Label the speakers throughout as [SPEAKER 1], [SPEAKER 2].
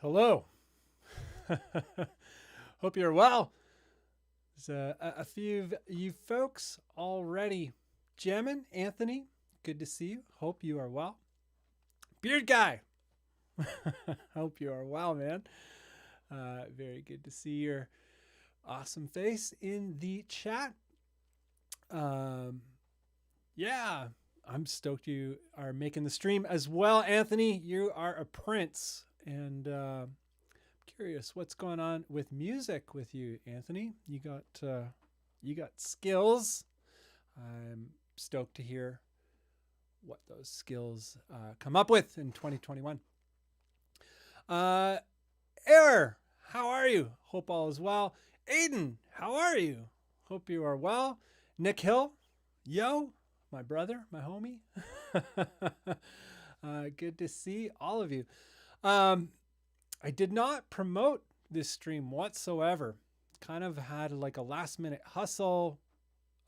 [SPEAKER 1] Hello. Hope you're well. There's a few of you folks already jamming. Anthony, good to see you. Hope you are well. Beard Guy, hope you are well, man. Very good to see your awesome face in the chat. Yeah, I'm stoked you are making the stream as well. Anthony, you are a prince. And I'm curious what's going on with music with you, Anthony. You got skills. I'm stoked to hear what those skills come up with in 2021. Error, how are you? Hope all is well. Aiden, how are you? Hope you are well. Nick Hill, yo, my brother, my homie. Good to see all of you. I did not promote this stream whatsoever. Kind of had like a last minute hustle,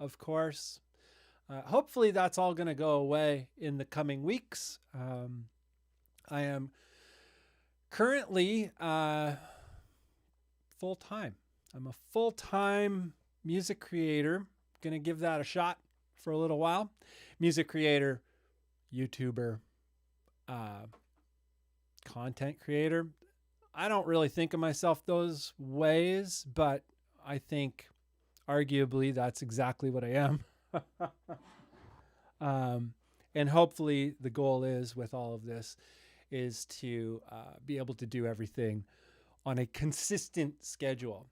[SPEAKER 1] of course. Hopefully that's all going to go away in the coming weeks. I am currently full-time. I'm a full-time music creator. Going to give that a shot for a little while. Music creator, YouTuber, content creator. I don't really think of myself those ways, but I think arguably that's exactly what I am. And hopefully the goal is with all of this is to be able to do everything on a consistent schedule.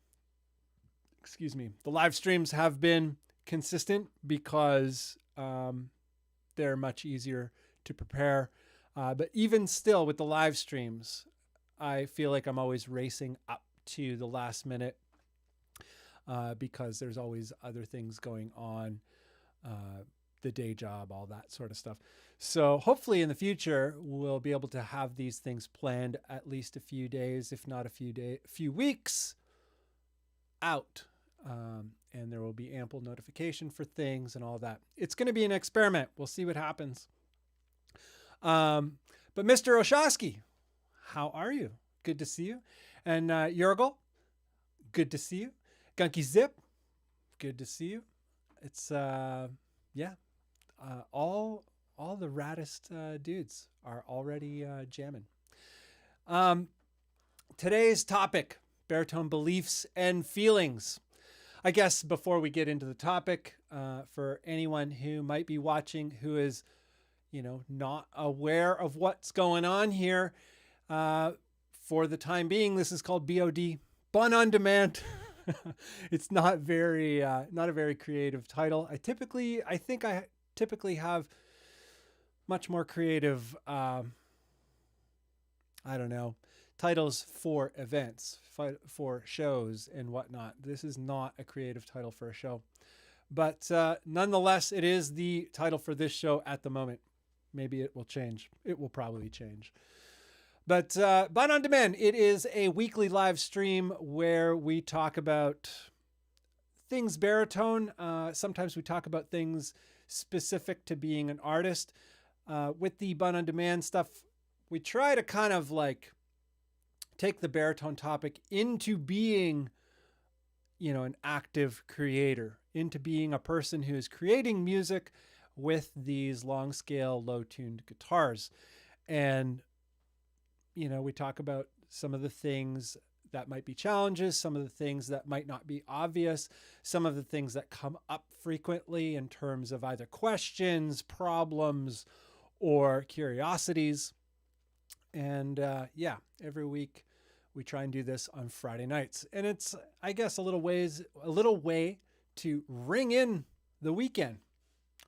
[SPEAKER 1] Excuse me. The live streams have been consistent because they're much easier to prepare. But even still with the live streams, I feel like I'm always racing up to the last minute because there's always other things going on, the day job, all that sort of stuff. So hopefully in the future, we'll be able to have these things planned at least a few days, if not a few weeks out. And there will be ample notification for things and all that. It's going to be an experiment. We'll see what happens. But Mr. Oshosky, how are you? Good to see you. And Yorgel, good to see you. Gunky Zip, good to see you. It's all the raddest dudes are already jamming. Today's topic, baritone beliefs and feelings. I guess before we get into the topic, for anyone who might be watching who is not aware of what's going on here, for the time being, this is called BOD, Bunn on Demand. It's not a very creative title. I typically have much more creative, titles for events, for shows and whatnot. This is not a creative title for a show, but nonetheless, it is the title for this show at the moment. Maybe it will change. It will probably change. But Bunn on Demand, it is a weekly live stream where we talk about things baritone. Sometimes we talk about things specific to being an artist. With the Bunn on Demand stuff, we try to kind of like take the baritone topic into being, an active creator, into being a person who is creating music with these long scale, low tuned guitars. And, we talk about some of the things that might be challenges, some of the things that might not be obvious, some of the things that come up frequently in terms of either questions, problems, or curiosities. And every week we try and do this on Friday nights. And it's, I guess, a little way to ring in the weekend.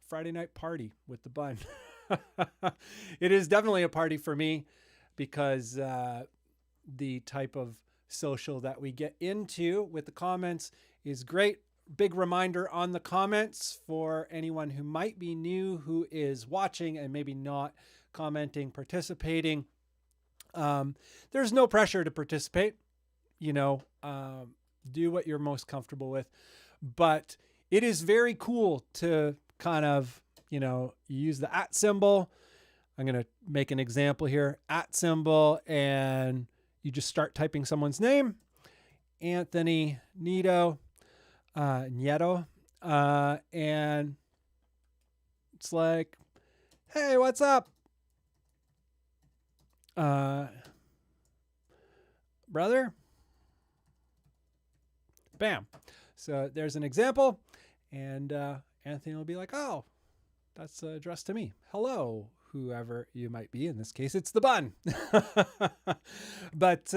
[SPEAKER 1] Friday night party with the Bunn. It is definitely a party for me because the type of social that we get into with the comments is great. Big reminder on the comments for anyone who might be new, who is watching and maybe not commenting, participating. There's no pressure to participate, do what you're most comfortable with, but it is very cool to kind of, use the @ symbol. I'm going to make an example here, @ symbol, and, you just start typing someone's name, Anthony Nieto, Nieto, and it's like, hey, what's up? Brother? Bam. So there's an example, and Anthony will be like, oh, that's addressed to me. Hello, whoever you might be. In this case, it's the Bunn. But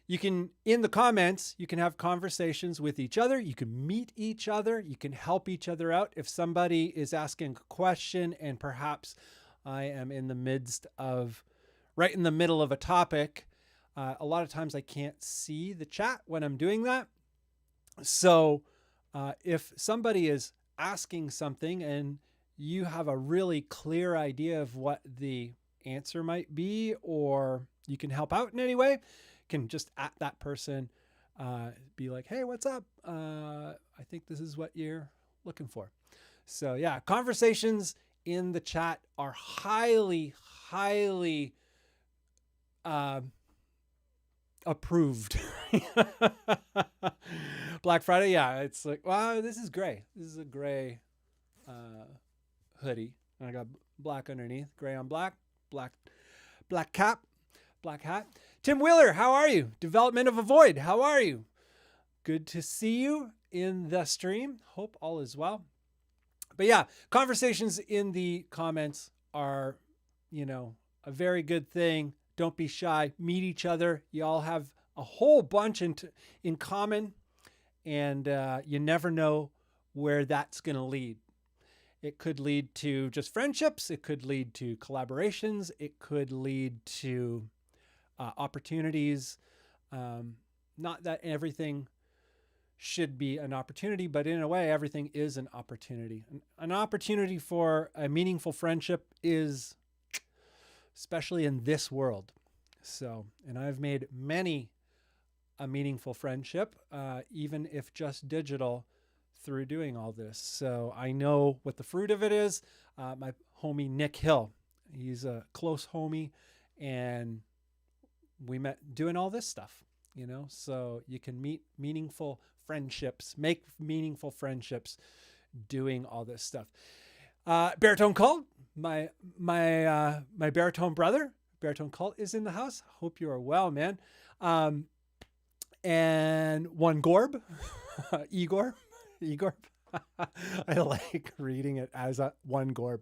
[SPEAKER 1] you can, in the comments, you can have conversations with each other. You can meet each other. You can help each other out. If somebody is asking a question and perhaps I am in the midst of, right in the middle of a topic, a lot of times I can't see the chat when I'm doing that. So if somebody is asking something and you have a really clear idea of what the answer might be, or you can help out in any way, can just at that person be like, hey, what's up? I think this is what you're looking for. So yeah, conversations in the chat are highly, highly approved. Black Friday, yeah, it's like, wow, this is gray. This is a gray hoodie. And I got black underneath, gray on black, black cap, black hat. Tim Wheeler, how are you? Development of a Void, how are you? Good to see you in the stream. Hope all is well. But yeah, conversations in the comments are, you know, a very good thing. Don't be shy. Meet each other. You all have a whole bunch in common, and you never know where that's going to lead. It could lead to just friendships. It could lead to collaborations. It could lead to opportunities. Not that everything should be an opportunity, but in a way, everything is an opportunity. An opportunity for a meaningful friendship is, especially in this world. So, and I've made many a meaningful friendship, even if just digital, through doing all this. So I know what the fruit of it is. My homie Nick Hill, he's a close homie, and we met doing all this stuff, you know. So you can meet meaningful friendships, make meaningful friendships doing all this stuff. Baritone Cult, my baritone brother, Baritone Cult, is in the house. Hope you are well, man. And one Gorb, Igor. I like reading it as one Gorb.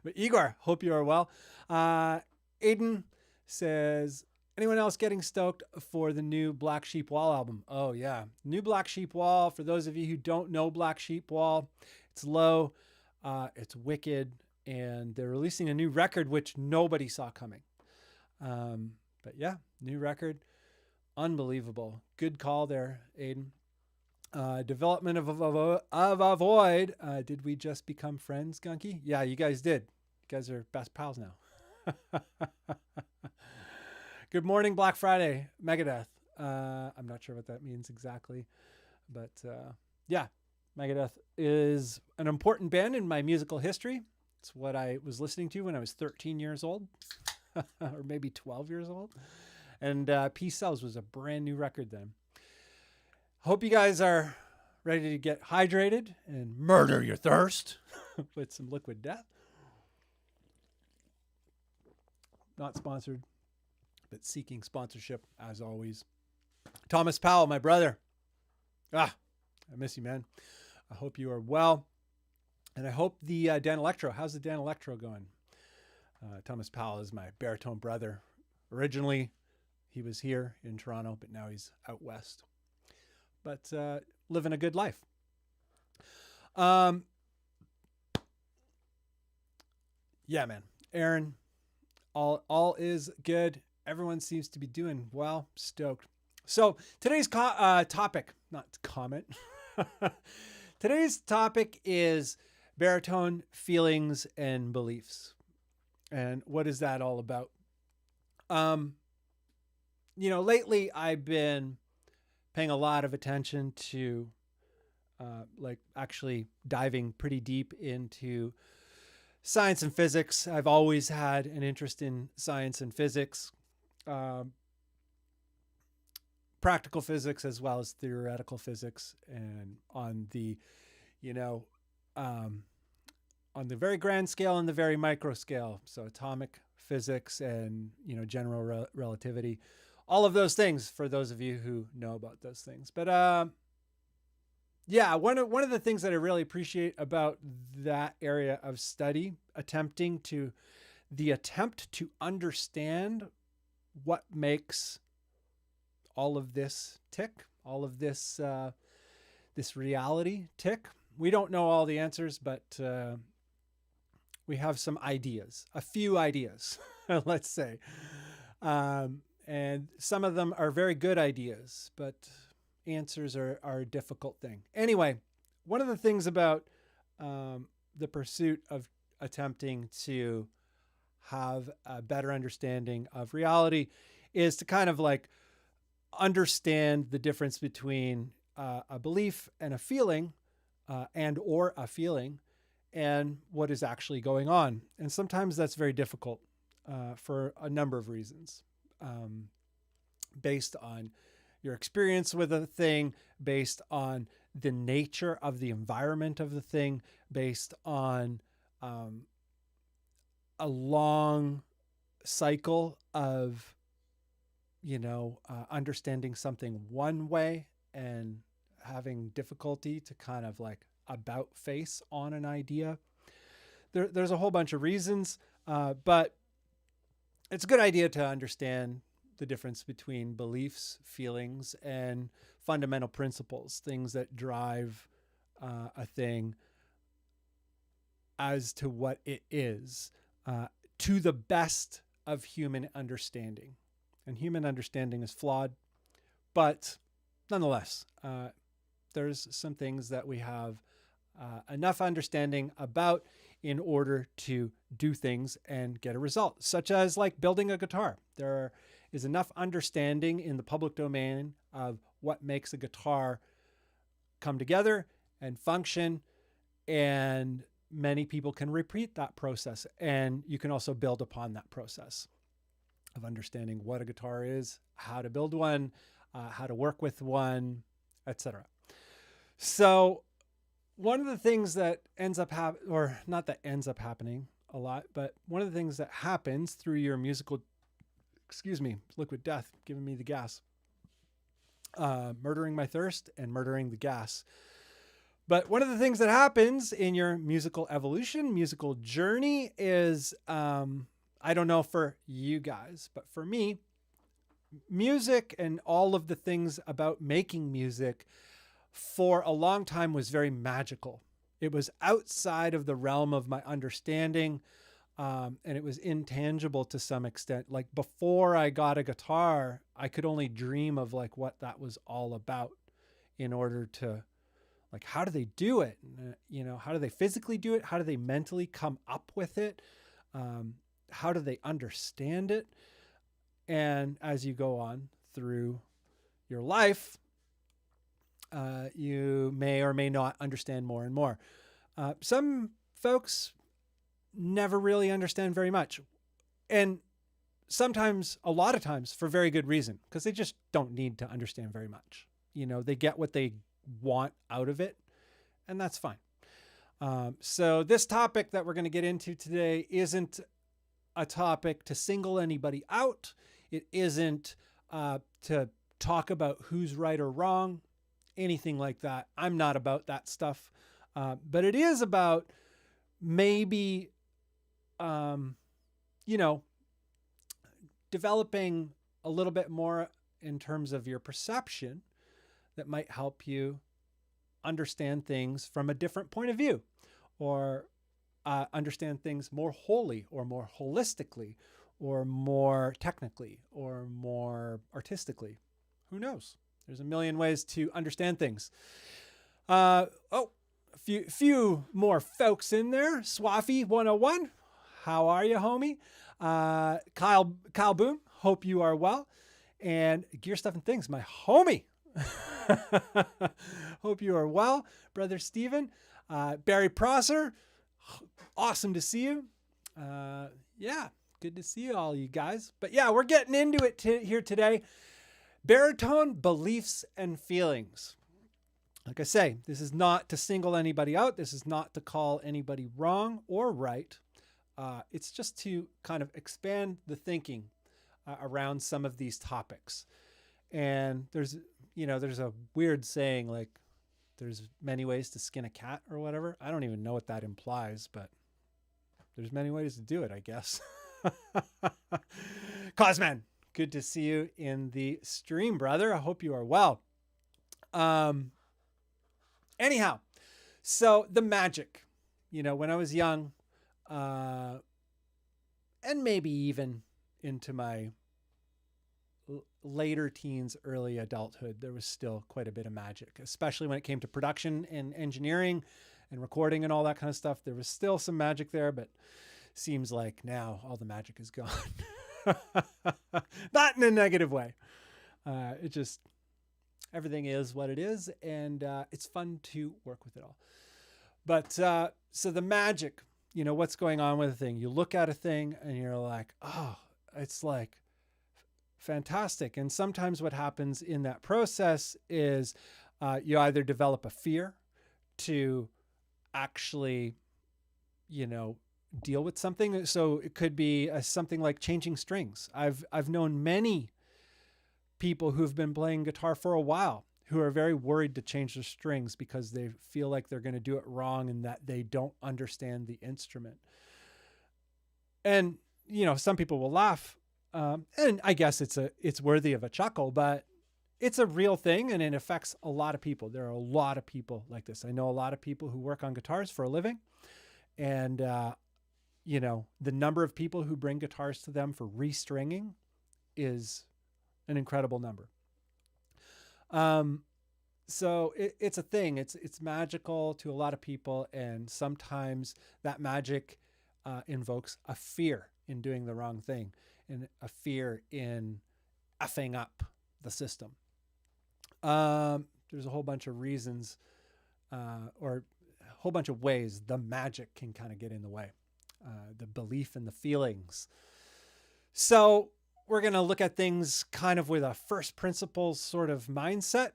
[SPEAKER 1] But Igor, hope you are well. Aiden says, anyone else getting stoked for the new Black Sheep Wall album? Oh yeah, new Black Sheep Wall. For those of you who don't know Black Sheep Wall, it's low, it's wicked, and they're releasing a new record which nobody saw coming. But yeah, new record, unbelievable. Good call there, Aiden. Development of a Void. Did we just become friends, Gunky? Yeah, you guys did. You guys are best pals now. Good morning, Black Friday, Megadeth. I'm not sure what that means exactly, but yeah, Megadeth is an important band in my musical history. It's what I was listening to when I was 13 years old, or maybe 12 years old. And Peace Sells was a brand new record then. Hope you guys are ready to get hydrated and murder your thirst with some Liquid Death. Not sponsored, but seeking sponsorship as always. Thomas Powell, my brother. I miss you, man. I hope you are well. And I hope the Dan Electro, how's the Dan Electro going? Thomas Powell is my baritone brother. Originally, he was here in Toronto, but now he's out west. But living a good life. Yeah, man. Aaron, all is good. Everyone seems to be doing well. Stoked. So today's topic, not comment. Today's topic is baritone feelings and beliefs. And what is that all about? You know, lately I've been paying a lot of attention to like actually diving pretty deep into science and physics. I've always had an interest in science and physics. practical physics as well as theoretical physics, and on the, you know, on the very grand scale and the very micro scale. So atomic physics and, you know, general relativity, all of those things for those of you who know about those things. But yeah, one of the things that I really appreciate about that area of study, the attempt to understand what makes all of this tick, all of this this reality tick. We don't know all the answers, but we have some ideas, a few ideas, let's say. And some of them are very good ideas, but answers are a difficult thing. Anyway, one of the things about the pursuit of attempting to have a better understanding of reality is to kind of like understand the difference between a belief and a feeling, or a feeling, and what is actually going on. And sometimes that's very difficult for a number of reasons, based on your experience with a thing, based on the nature of the environment of the thing, based on a long cycle of, you know, understanding something one way and having difficulty to kind of like about face on an idea. There's a whole bunch of reasons, but it's a good idea to understand the difference between beliefs, feelings, and fundamental principles, things that drive a thing as to what it is, to the best of human understanding. And human understanding is flawed, but nonetheless, there's some things that we have enough understanding about in order to do things and get a result, such as like building a guitar. There is enough understanding in the public domain of what makes a guitar come together and function, and many people can repeat that process, and you can also build upon that process of understanding what a guitar is, how to build one, how to work with one, etc. So one of the things that ends up or not that ends up happening a lot, but one of the things that happens through your musical, liquid death, giving me the gas, murdering my thirst and murdering the gas. But one of the things that happens in your musical evolution, musical journey is, I don't know for you guys, but for me, music and all of the things about making music for a long time was very magical. It was outside of the realm of my understanding, and it was intangible to some extent. Like before I got a guitar, I could only dream of like what that was all about in order to, like, how do they do it? You know, how do they physically do it? How do they mentally come up with it? How do they understand it? And as you go on through your life, you may or may not understand more and more. Some folks never really understand very much. And sometimes, a lot of times, for very good reason, because they just don't need to understand very much. You know, they get what they want out of it, and that's fine. So this topic that we're going to get into today isn't a topic to single anybody out. It isn't to talk about who's right or wrong, anything like that. I'm not about that stuff. But it is about maybe, you know, developing a little bit more in terms of your perception that might help you understand things from a different point of view, or understand things more wholly or more holistically or more technically or more artistically. Who knows? There's a million ways to understand things. A few more folks in there. Swaffy 101. How are you, homie? Kyle Boone. Hope you are well. And Gear Stuff and Things, my homie. Hope you are well. Brother Steven. Barry Prosser. Awesome to see you. Yeah, good to see all you guys. But yeah, we're getting into it here today. Baritone beliefs and feelings. Like I say, this is not to single anybody out. This is not to call anybody wrong or right. It's just to kind of expand the thinking around some of these topics. And there's a weird saying like there's many ways to skin a cat or whatever. I don't even know what that implies, but there's many ways to do it, I guess. Cosman, good to see you in the stream, brother. I hope you are well. Anyhow, so the magic, when I was young, and maybe even into my later teens, early adulthood, there was still quite a bit of magic, especially when it came to production and engineering and recording and all that kind of stuff. There was still some magic there, but seems like now all the magic is gone. Not in a negative way. It just, everything is what it is, and it's fun to work with it all. But so the magic, what's going on with a thing. You look at a thing and you're like, oh, it's like fantastic. And sometimes what happens in that process is you either develop a fear to actually, deal with something. So it could be something like changing strings. I've known many people who've been playing guitar for a while who are very worried to change their strings because they feel like they're going to do it wrong and that they don't understand the instrument. And, some people will laugh. And I guess it's worthy of a chuckle, but it's a real thing and it affects a lot of people. There are a lot of people like this. I know a lot of people who work on guitars for a living, and, the number of people who bring guitars to them for restringing is an incredible number. So it's a thing. It's magical to a lot of people. And sometimes that magic invokes a fear in doing the wrong thing and a fear in effing up the system. There's a whole bunch of reasons or a whole bunch of ways the magic can kind of get in the way, the belief and the feelings. So we're going to look at things kind of with a first principles sort of mindset.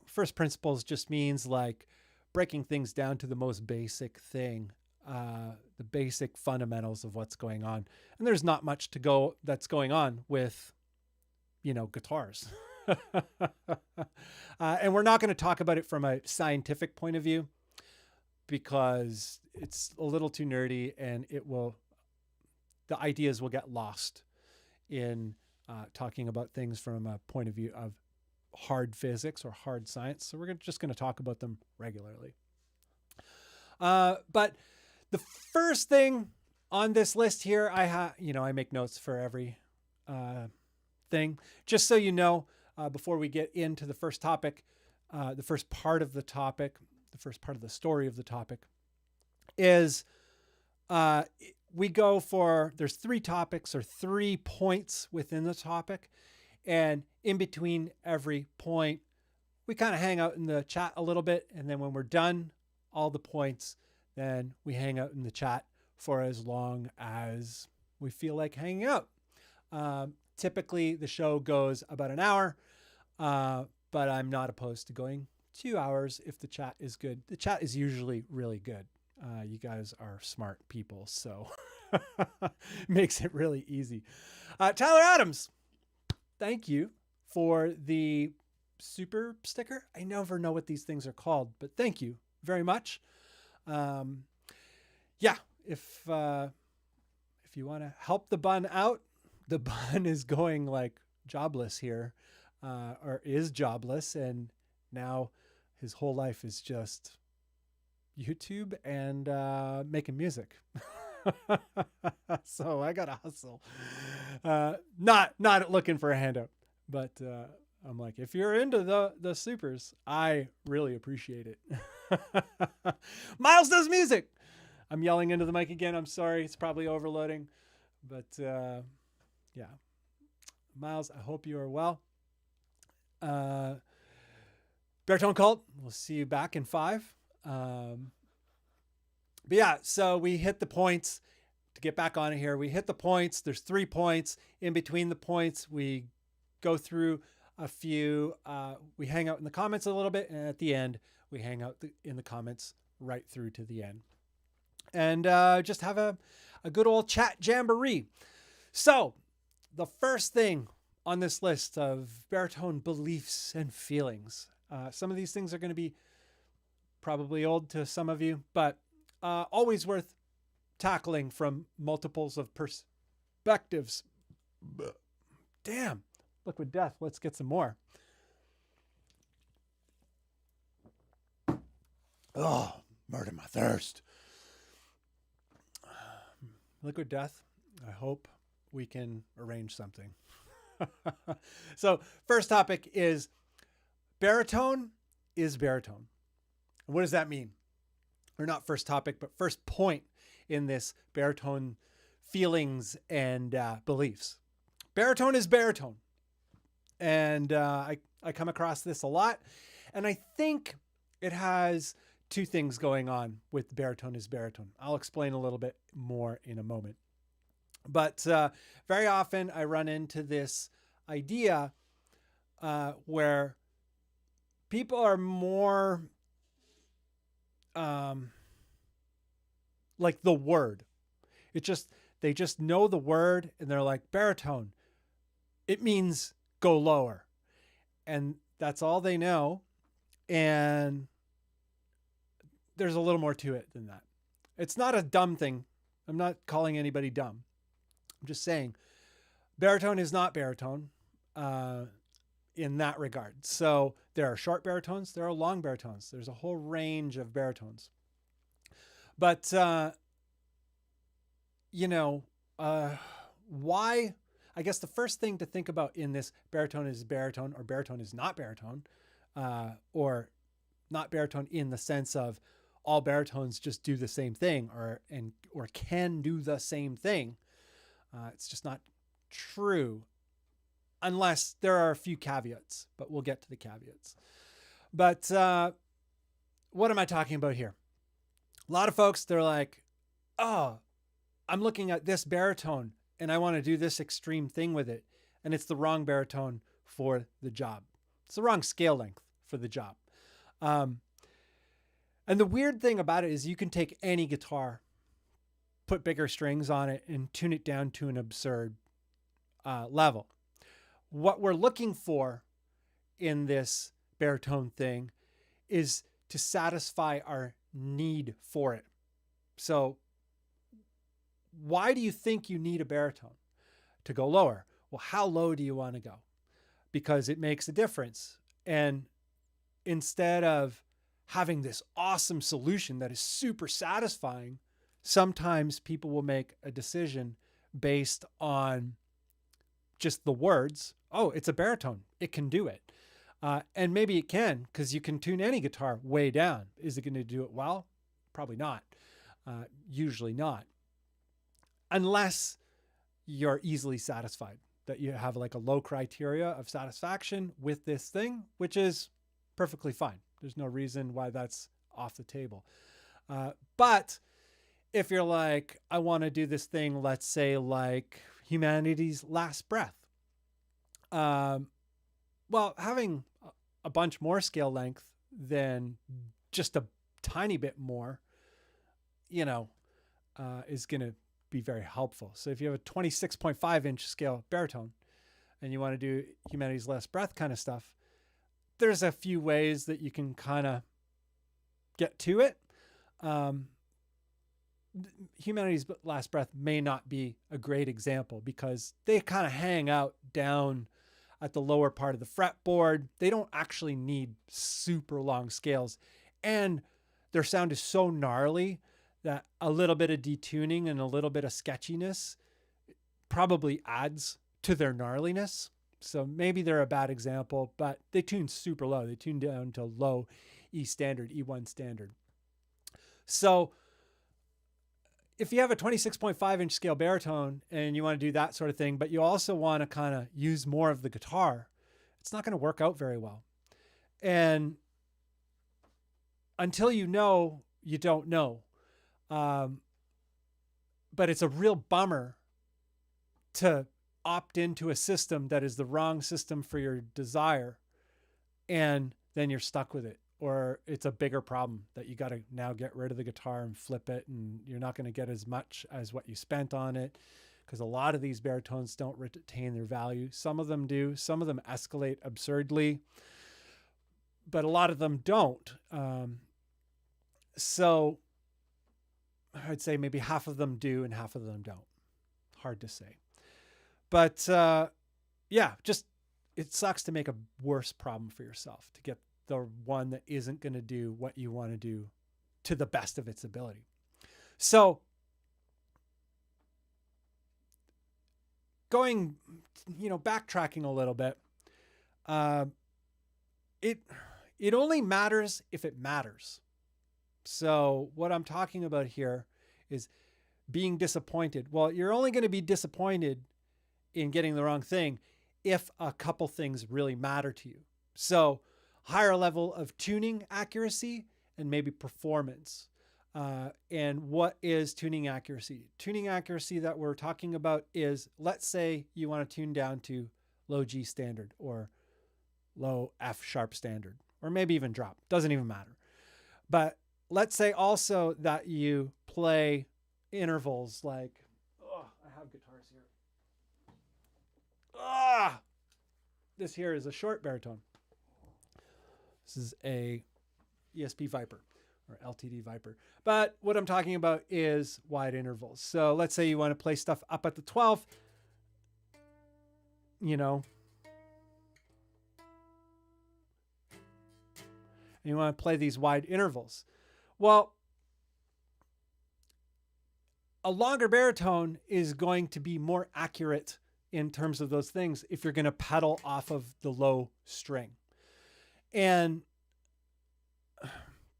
[SPEAKER 1] First principles just means like breaking things down to the most basic thing, the basic fundamentals of what's going on. And there's not much that's going on with, guitars. And we're not going to talk about it from a scientific point of view because it's a little too nerdy and the ideas will get lost in talking about things from a point of view of hard physics or hard science. So we're just going to talk about them regularly. But the first thing on this list here, I make notes for every thing. Just so you know, before we get into the first topic, the first part of the topic, the first part of the story of the topic is there's 3 topics or 3 points within the topic. And in between every point, we kind of hang out in the chat a little bit. And then when we're done all the points, then we hang out in the chat for as long as we feel like hanging out. Typically, the show goes about an hour, but I'm not opposed to going 2 hours if the chat is good. The chat is usually really good. You guys are smart people, so makes it really easy. Tyler Adams, thank you for the super sticker. I never know what these things are called, but thank you very much. If you want to help the Bunn out, the Bunn is going like jobless here, or is jobless, and now his whole life is just YouTube and making music. So I gotta hustle. Not looking for a handout, but I'm like, if you're into the supers, I really appreciate it. Miles does music. I'm yelling into the mic again. I'm sorry. It's probably overloading, but yeah. Miles, I hope you are well. Baritone Cult, we'll see you back in 5. But yeah, so we hit the points to get back on it here. We hit the points. There's 3 points. In between the points, we go through a few. We hang out in the comments a little bit, and at the end, we hang out in the comments right through to the end. And just have a good old chat jamboree. So the first thing on this list of baritone beliefs and feelings, some of these things are going to be probably old to some of you, but always worth tackling from multiples of perspectives. Damn, liquid death. Let's get some more. Oh, murder my thirst. Liquid death. I hope we can arrange something. So first topic is baritone is baritone. What does that mean? Or not first topic, but first point in this baritone feelings and beliefs. Baritone is baritone. And I come across this a lot. And I think it has two things going on with baritone is baritone. I'll explain a little bit more in a moment. But very often I run into this idea where people are more like the word. They just know the word and they're like, baritone. It means go lower. And that's all they know. And there's a little more to it than that. It's not a dumb thing. I'm not calling anybody dumb. I'm just saying baritone is not baritone in that regard. So there are short baritones, there are long baritones. There's a whole range of baritones. But, why? I guess the first thing to think about in this baritone is baritone or baritone is not baritone, or not baritone in the sense of all baritones just do the same thing or can do the same thing. It's just not true unless there are a few caveats, but we'll get to the caveats. But what am I talking about here? A lot of folks, they're like, oh, I'm looking at this baritone and I want to do this extreme thing with it. And it's the wrong baritone for the job. It's the wrong scale length for the job. And the weird thing about it is you can take any guitar, put bigger strings on it, and tune it down to an absurd level. What we're looking for in this baritone thing is to satisfy our need for it. So why do you think you need a baritone? To go lower. Well, how low do you want to go? Because it makes a difference. And instead of having this awesome solution that is super satisfying, sometimes people will make a decision based on just the words. Oh, it's a baritone. It can do it. And maybe it can, because you can tune any guitar way down. Is it going to do it well? Probably not. Usually not. Unless you're easily satisfied, that you have like a low criteria of satisfaction with this thing, which is perfectly fine. There's no reason why that's off the table. But if you're like, I want to do this thing, let's say like Humanity's Last Breath. Well, having a bunch more scale length than just a tiny bit more, is going to be very helpful. So if you have a 26.5 inch scale baritone and you want to do Humanity's Last Breath kind of stuff, there's a few ways that you can kind of get to it. Humanity's Last Breath may not be a great example because they kind of hang out down at the lower part of the fretboard. They don't actually need super long scales. And their sound is so gnarly that a little bit of detuning and a little bit of sketchiness probably adds to their gnarliness. So maybe they're a bad example, but they tune super low. They tune down to low E standard, E1 standard. So if you have a 26.5 inch scale baritone and you want to do that sort of thing, but you also want to kind of use more of the guitar, it's not going to work out very well. And until you know, you don't know. But it's a real bummer to opt into a system that is the wrong system for your desire, and then you're stuck with it. Or it's a bigger problem that you got to now get rid of the guitar and flip it, and you're not going to get as much as what you spent on it, because a lot of these baritones don't retain their value. Some of them do. Some of them escalate absurdly, but a lot of them don't. So I'd say maybe half of them do and half of them don't. Hard to say. But yeah, just it sucks to make a worse problem for yourself, to get the one that isn't going to do what you want to do to the best of its ability. So going, backtracking a little bit, it only matters if it matters. So what I'm talking about here is being disappointed. Well, you're only going to be disappointed in getting the wrong thing if a couple things really matter to you. So higher level of tuning accuracy and maybe performance. And what is tuning accuracy? Tuning accuracy that we're talking about is, let's say you want to tune down to low G standard or low F sharp standard, or maybe even drop. Doesn't even matter. But let's say also that you play intervals like, I have guitars here. This here is a short baritone. This is a ESP Viper or LTD Viper. But what I'm talking about is wide intervals. So let's say you want to play stuff up at the 12th, and you want to play these wide intervals. Well, a longer baritone is going to be more accurate in terms of those things if you're going to pedal off of the low string. And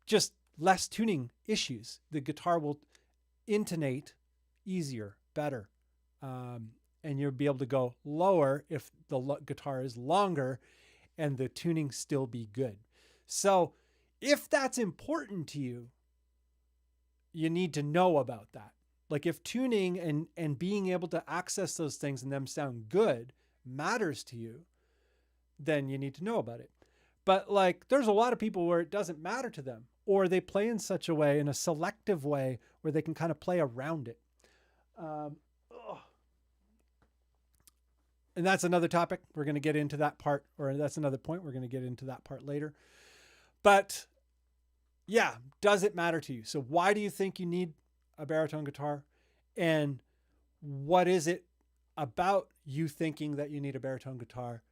[SPEAKER 1] just less tuning issues. The guitar will intonate easier, better. And you'll be able to go lower if the guitar is longer and the tuning still be good. So if that's important to you, you need to know about that. Like if tuning and being able to access those things and them sound good matters to you, then you need to know about it. But like there's a lot of people where it doesn't matter to them, or they play in such a way, in a selective way, where they can kind of play around it. And that's another topic. We're going to get into that part, or that's another point. We're going to get into that part later. But yeah, does it matter to you? So why do you think you need a baritone guitar? And what is it about you thinking that you need a baritone guitar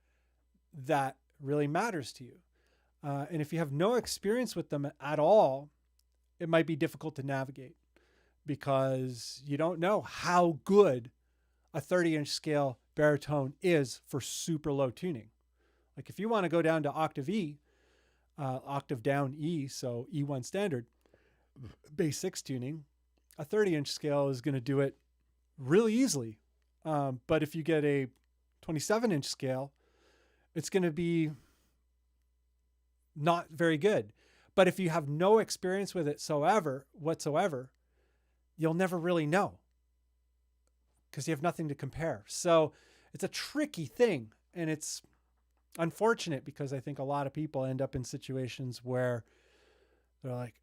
[SPEAKER 1] that really matters to you? And if you have no experience with them at all, it might be difficult to navigate because you don't know how good a 30-inch scale baritone is for super low tuning. Like if you want to go down to octave E, octave down E, so E1 standard, bass 6 tuning, a 30-inch scale is going to do it really easily. But if you get a 27-inch scale, it's going to be not very good. But if you have no experience with it whatsoever, you'll never really know because you have nothing to compare. So it's a tricky thing, and it's unfortunate because I think a lot of people end up in situations where they're like,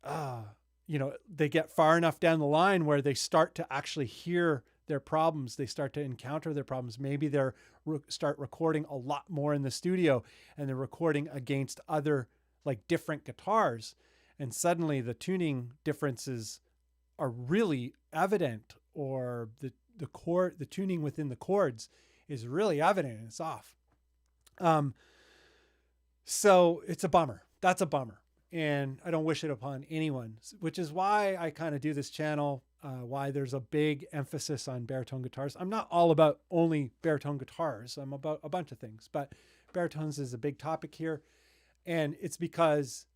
[SPEAKER 1] they get far enough down the line where they start to actually hear their problems. They start to encounter their problems. Maybe they're start recording a lot more in the studio, and they're recording against other like different guitars. And suddenly the tuning differences are really evident, or the tuning within the chords is really evident and it's off. So it's a bummer. That's a bummer. And I don't wish it upon anyone, which is why I kind of do this channel, why there's a big emphasis on baritone guitars. I'm not all about only baritone guitars. I'm about a bunch of things, but baritones is a big topic here. And it's because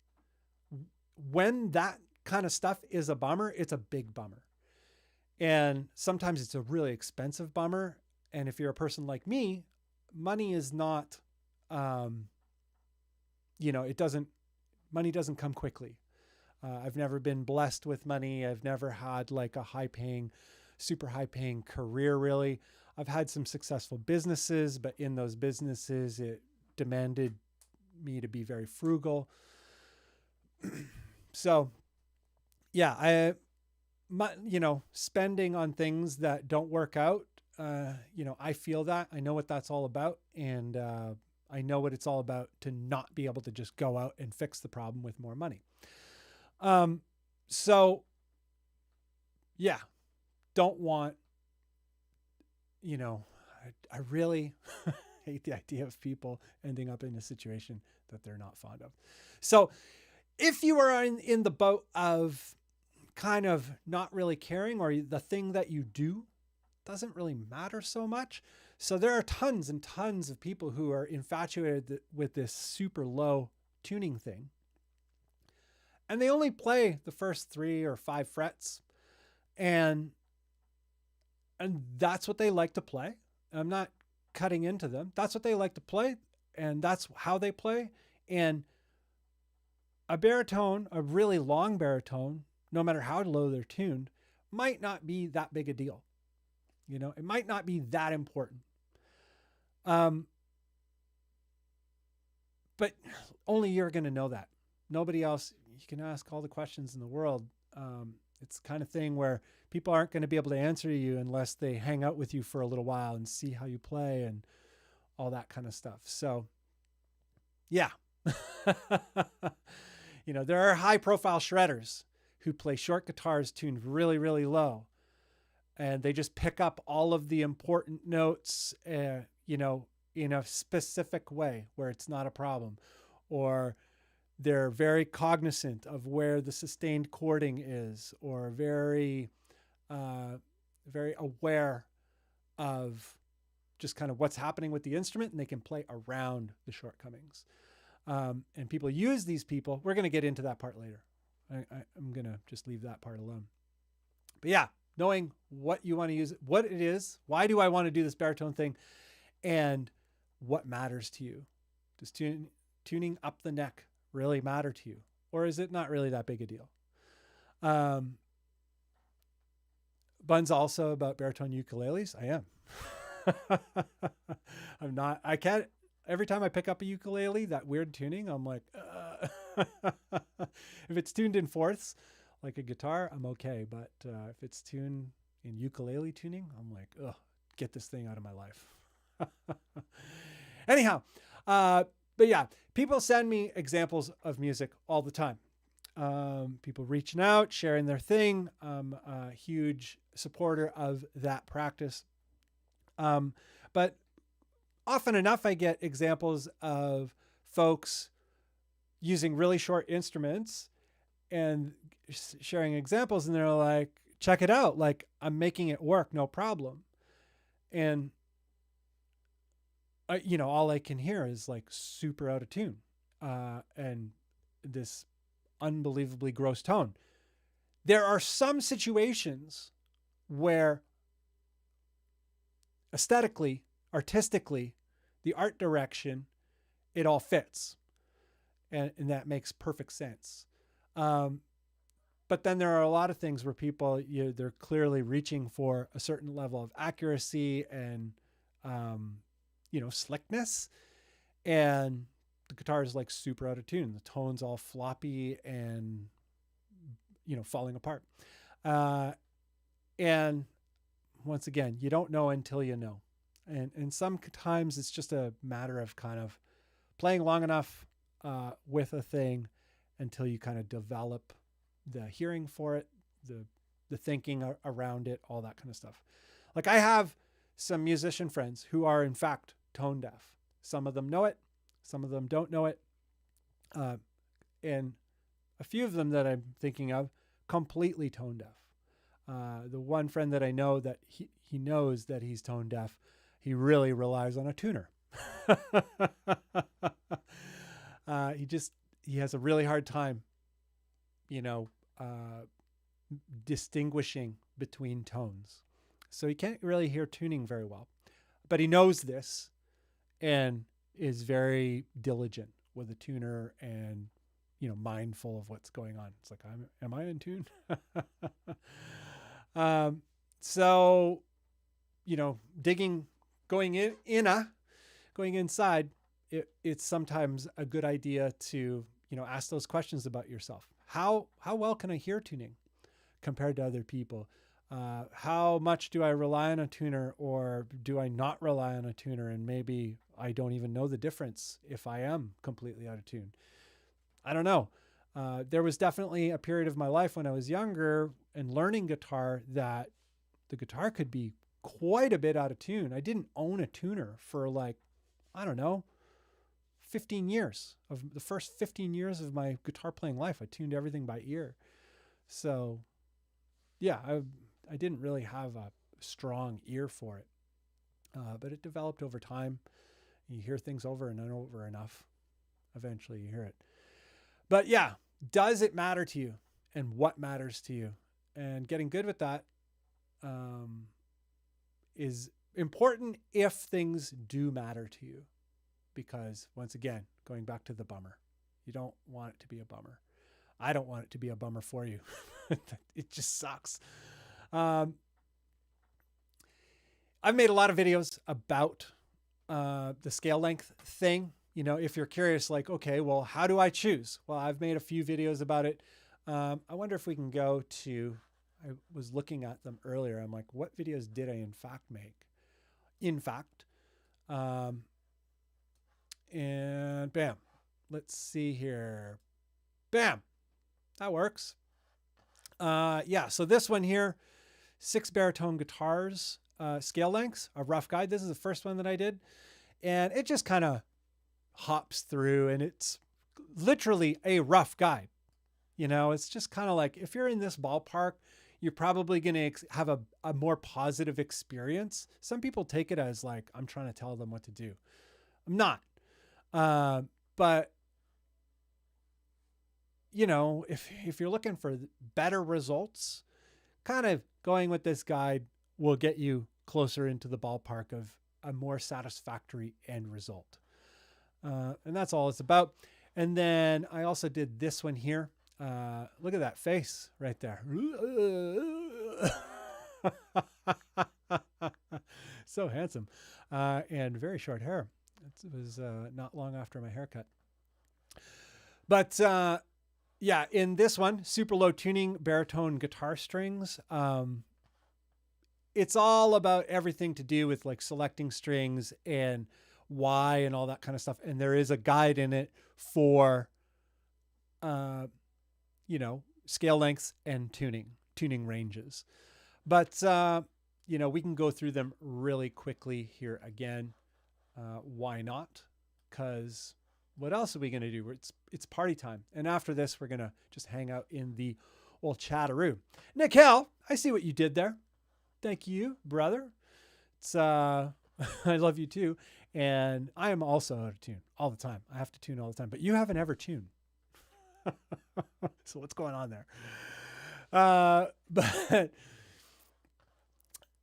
[SPEAKER 1] when that kind of stuff is a bummer, it's a big bummer. And sometimes it's a really expensive bummer. And if you're a person like me, money is not, money doesn't come quickly. I've never been blessed with money. I've never had like a super high paying career really. I've had some successful businesses, but in those businesses, it demanded me to be very frugal. So yeah, spending on things that don't work out, I feel that. I know what that's all about. And I know what it's all about to not be able to just go out and fix the problem with more money. So yeah, don't want, I really hate the idea of people ending up in a situation that they're not fond of. So if you are in the boat of kind of not really caring, or the thing that you do doesn't really matter so much. So there are tons and tons of people who are infatuated with this super low tuning thing. And they only play the first 3 or 5 frets. And that's what they like to play. I'm not cutting into them. That's what they like to play. And that's how they play. And a baritone, a really long baritone, no matter how low they're tuned, might not be that big a deal. It might not be that important. But only you're going to know that. Nobody else. You can ask all the questions in the world. It's the kind of thing where people aren't going to be able to answer you unless they hang out with you for a little while and see how you play and all that kind of stuff. So yeah, there are high profile shredders who play short guitars tuned really, really low. And they just pick up all of the important notes, in a specific way where it's not a problem. Or they're very cognizant of where the sustained chording is, or very, very aware of just kind of what's happening with the instrument, and they can play around the shortcomings. And people use these people. We're going to get into that part later. I'm going to just leave that part alone. But yeah, knowing what you want to use, what it is, why do I want to do this baritone thing, and what matters to you. Does tuning up the neck really matter to you? Or is it not really that big a deal? Bunn's also about baritone ukuleles. I am. I'm not. I can't. Every time I pick up a ukulele, that weird tuning, I'm like, if it's tuned in fourths, like a guitar, I'm okay. But if it's tuned in ukulele tuning, I'm like, ugh, get this thing out of my life. Anyhow, but yeah, people send me examples of music all the time. People reaching out, sharing their thing. I'm a huge supporter of that practice. But often enough, I get examples of folks using really short instruments and sharing examples, and they're like, check it out. Like, I'm making it work, no problem. And all I can hear is like super out of tune, and this unbelievably gross tone. There are some situations where aesthetically, artistically, the art direction, it all fits. And that makes perfect sense. But then there are a lot of things where people, they're clearly reaching for a certain level of accuracy and, slickness. And the guitar is like super out of tune. The tone's all floppy and, falling apart. And once again, you don't know until you know. And sometimes it's just a matter of kind of playing long enough with a thing until you kind of develop the hearing for it, the thinking around it, all that kind of stuff. Like, I have some musician friends who are in fact tone deaf. Some of them know it, some of them don't know it. And a few of them that I'm thinking of, completely tone deaf. The one friend that I know that he knows that he's tone deaf, he really relies on a tuner. He has a really hard time, distinguishing between tones. So he can't really hear tuning very well, but he knows this and is very diligent with a tuner and, mindful of what's going on. It's like, am I in tune? So going inside, it's sometimes a good idea to, ask those questions about yourself. How well can I hear tuning compared to other people? How much do I rely on a tuner, or do I not rely on a tuner? And maybe I don't even know the difference if I am completely out of tune. I don't know. There was definitely a period of my life when I was younger and learning guitar that the guitar could be quite a bit out of tune. I didn't own a tuner for like, I don't know, 15 years. Of the first 15 years of my guitar playing life, I tuned everything by ear. So yeah, I didn't really have a strong ear for it, but it developed over time. You hear things over and over enough, eventually you hear it. But yeah, does it matter to you, and what matters to you? And getting good with that is important if things do matter to you. Because once again, going back to the bummer, you don't want it to be a bummer. I don't want it to be a bummer for you. It just sucks. I've made a lot of videos about the scale length thing. If you're curious, like, okay, well, how do I choose? Well, I've made a few videos about it. I wonder if we can go to, I was looking at them earlier. I'm like, what videos did I in fact make? And bam, let's see here. Bam, that works. Yeah, so this one here, 6 baritone guitars, scale lengths, a rough guide. This is the first one that I did. And it just kind of hops through, and it's literally a rough guide. It's just kind of like, if you're in this ballpark, you're probably going to have a more positive experience. Some people take it as like, I'm trying to tell them what to do. I'm not. But if you're looking for better results, kind of going with this guide will get you closer into the ballpark of a more satisfactory end result. And that's all it's about. And then I also did this one here. Look at that face right there. So handsome. And very short hair. It was not long after my haircut. But yeah, in this one, super low tuning baritone guitar strings. It's all about everything to do with like selecting strings and why and all that kind of stuff. And there is a guide in it for, scale lengths and tuning ranges. But, we can go through them really quickly here again. Why not? Because what else are we going to do? It's party time. And after this, we're going to just hang out in the old chatteroo. Nikhil, I see what you did there. Thank you, brother. It's, I love you too. And I am also out of tune all the time. I have to tune all the time, but you haven't ever tuned. So what's going on there? But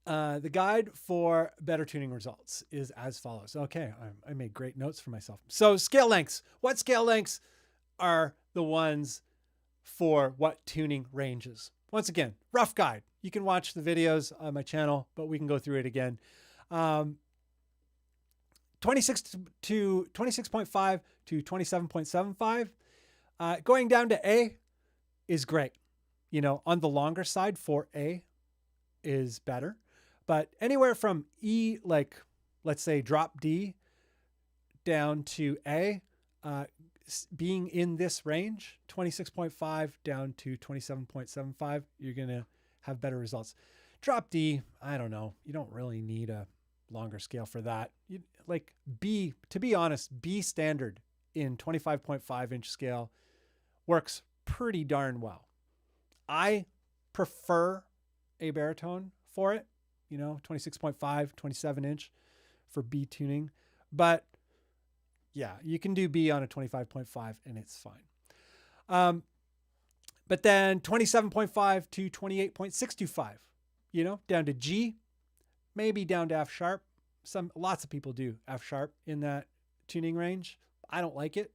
[SPEAKER 1] the guide for better tuning results is as follows. Okay, I made great notes for myself. So scale lengths. What scale lengths are the ones for what tuning ranges? Once again, rough guide. You can watch the videos on my channel, but we can go through it again. 26.5 to 27.75. Going down to A is great. On the longer side, for A is better. But anywhere from E, like let's say drop D down to A, being in this range, 26.5 down to 27.75, you're going to have better results. Drop D, I don't know. You don't really need a longer scale for that. Like B, to be honest, B standard in 25.5 inch scale works pretty darn well. I prefer a baritone for it, 26.5, 27 inch for B tuning. But yeah, you can do B on a 25.5 and it's fine. But then 27.5 to 28.625, down to G, maybe down to F sharp. Lots of people do F sharp in that tuning range. I don't like it,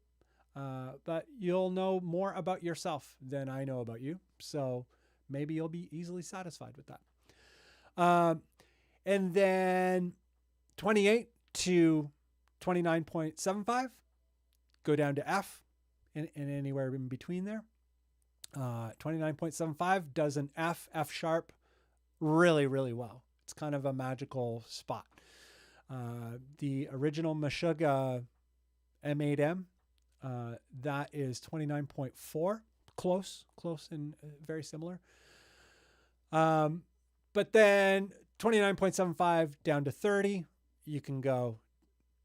[SPEAKER 1] but you'll know more about yourself than I know about you. So maybe you'll be easily satisfied with that. And then 28 to 29.75, go down to F and anywhere in between there. 29.75 does an F sharp really, really well. It's kind of a magical spot. The original Meshuggah M8M, that is 29.4, close and very similar. But then 29.75 down to 30, you can go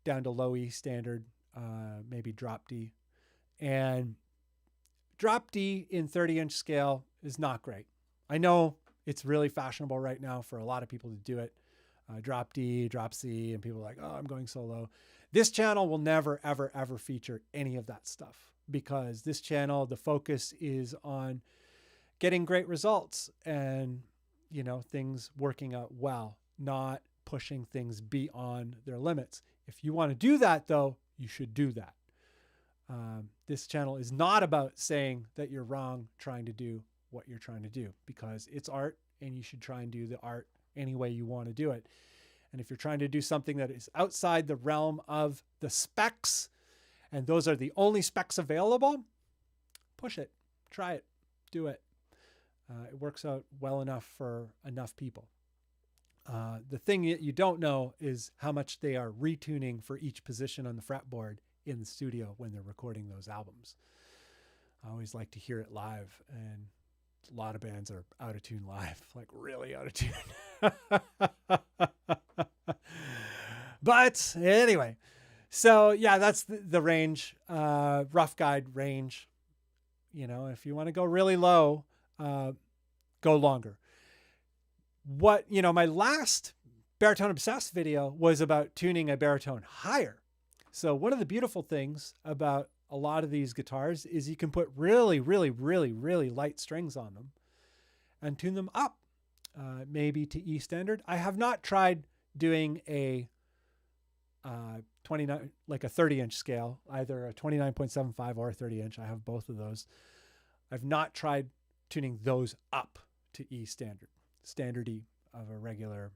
[SPEAKER 1] down to low E standard, maybe drop D. And drop D in 30-inch scale is not great. I know it's really fashionable right now for a lot of people to do it. Drop D, drop C, and people are like, oh, I'm going so low. This channel will never, ever, ever feature any of that stuff, because this channel, the focus is on getting great results and, you know, things working out well, not pushing things beyond their limits. If you want to do that, though, you should do that. This channel is not about saying that you're wrong trying to do what you're trying to do, because it's art and you should try and do the art any way you want to do it. And if you're trying to do something that is outside the realm of the specs, and those are the only specs available, push it, try it, do it. It works out well enough for enough people. The thing that you don't know is how much they are retuning for each position on the fretboard in the studio when they're recording those albums. I always like to hear it live, and a lot of bands are out of tune live, like really out of tune. But anyway, so yeah, that's the range, rough guide range. You know, if you want to go really low, go longer. What, you know, my last Baritone Obsessed video was about tuning a baritone higher. So one of the beautiful things about a lot of these guitars is you can put really, really, really, really light strings on them and tune them up, maybe to E standard. I have not tried doing a 29, like a 30-inch scale, either a 29.75 or a 30-inch. I have both of those. I've not tried tuning those up to E standard, standard E of a regular,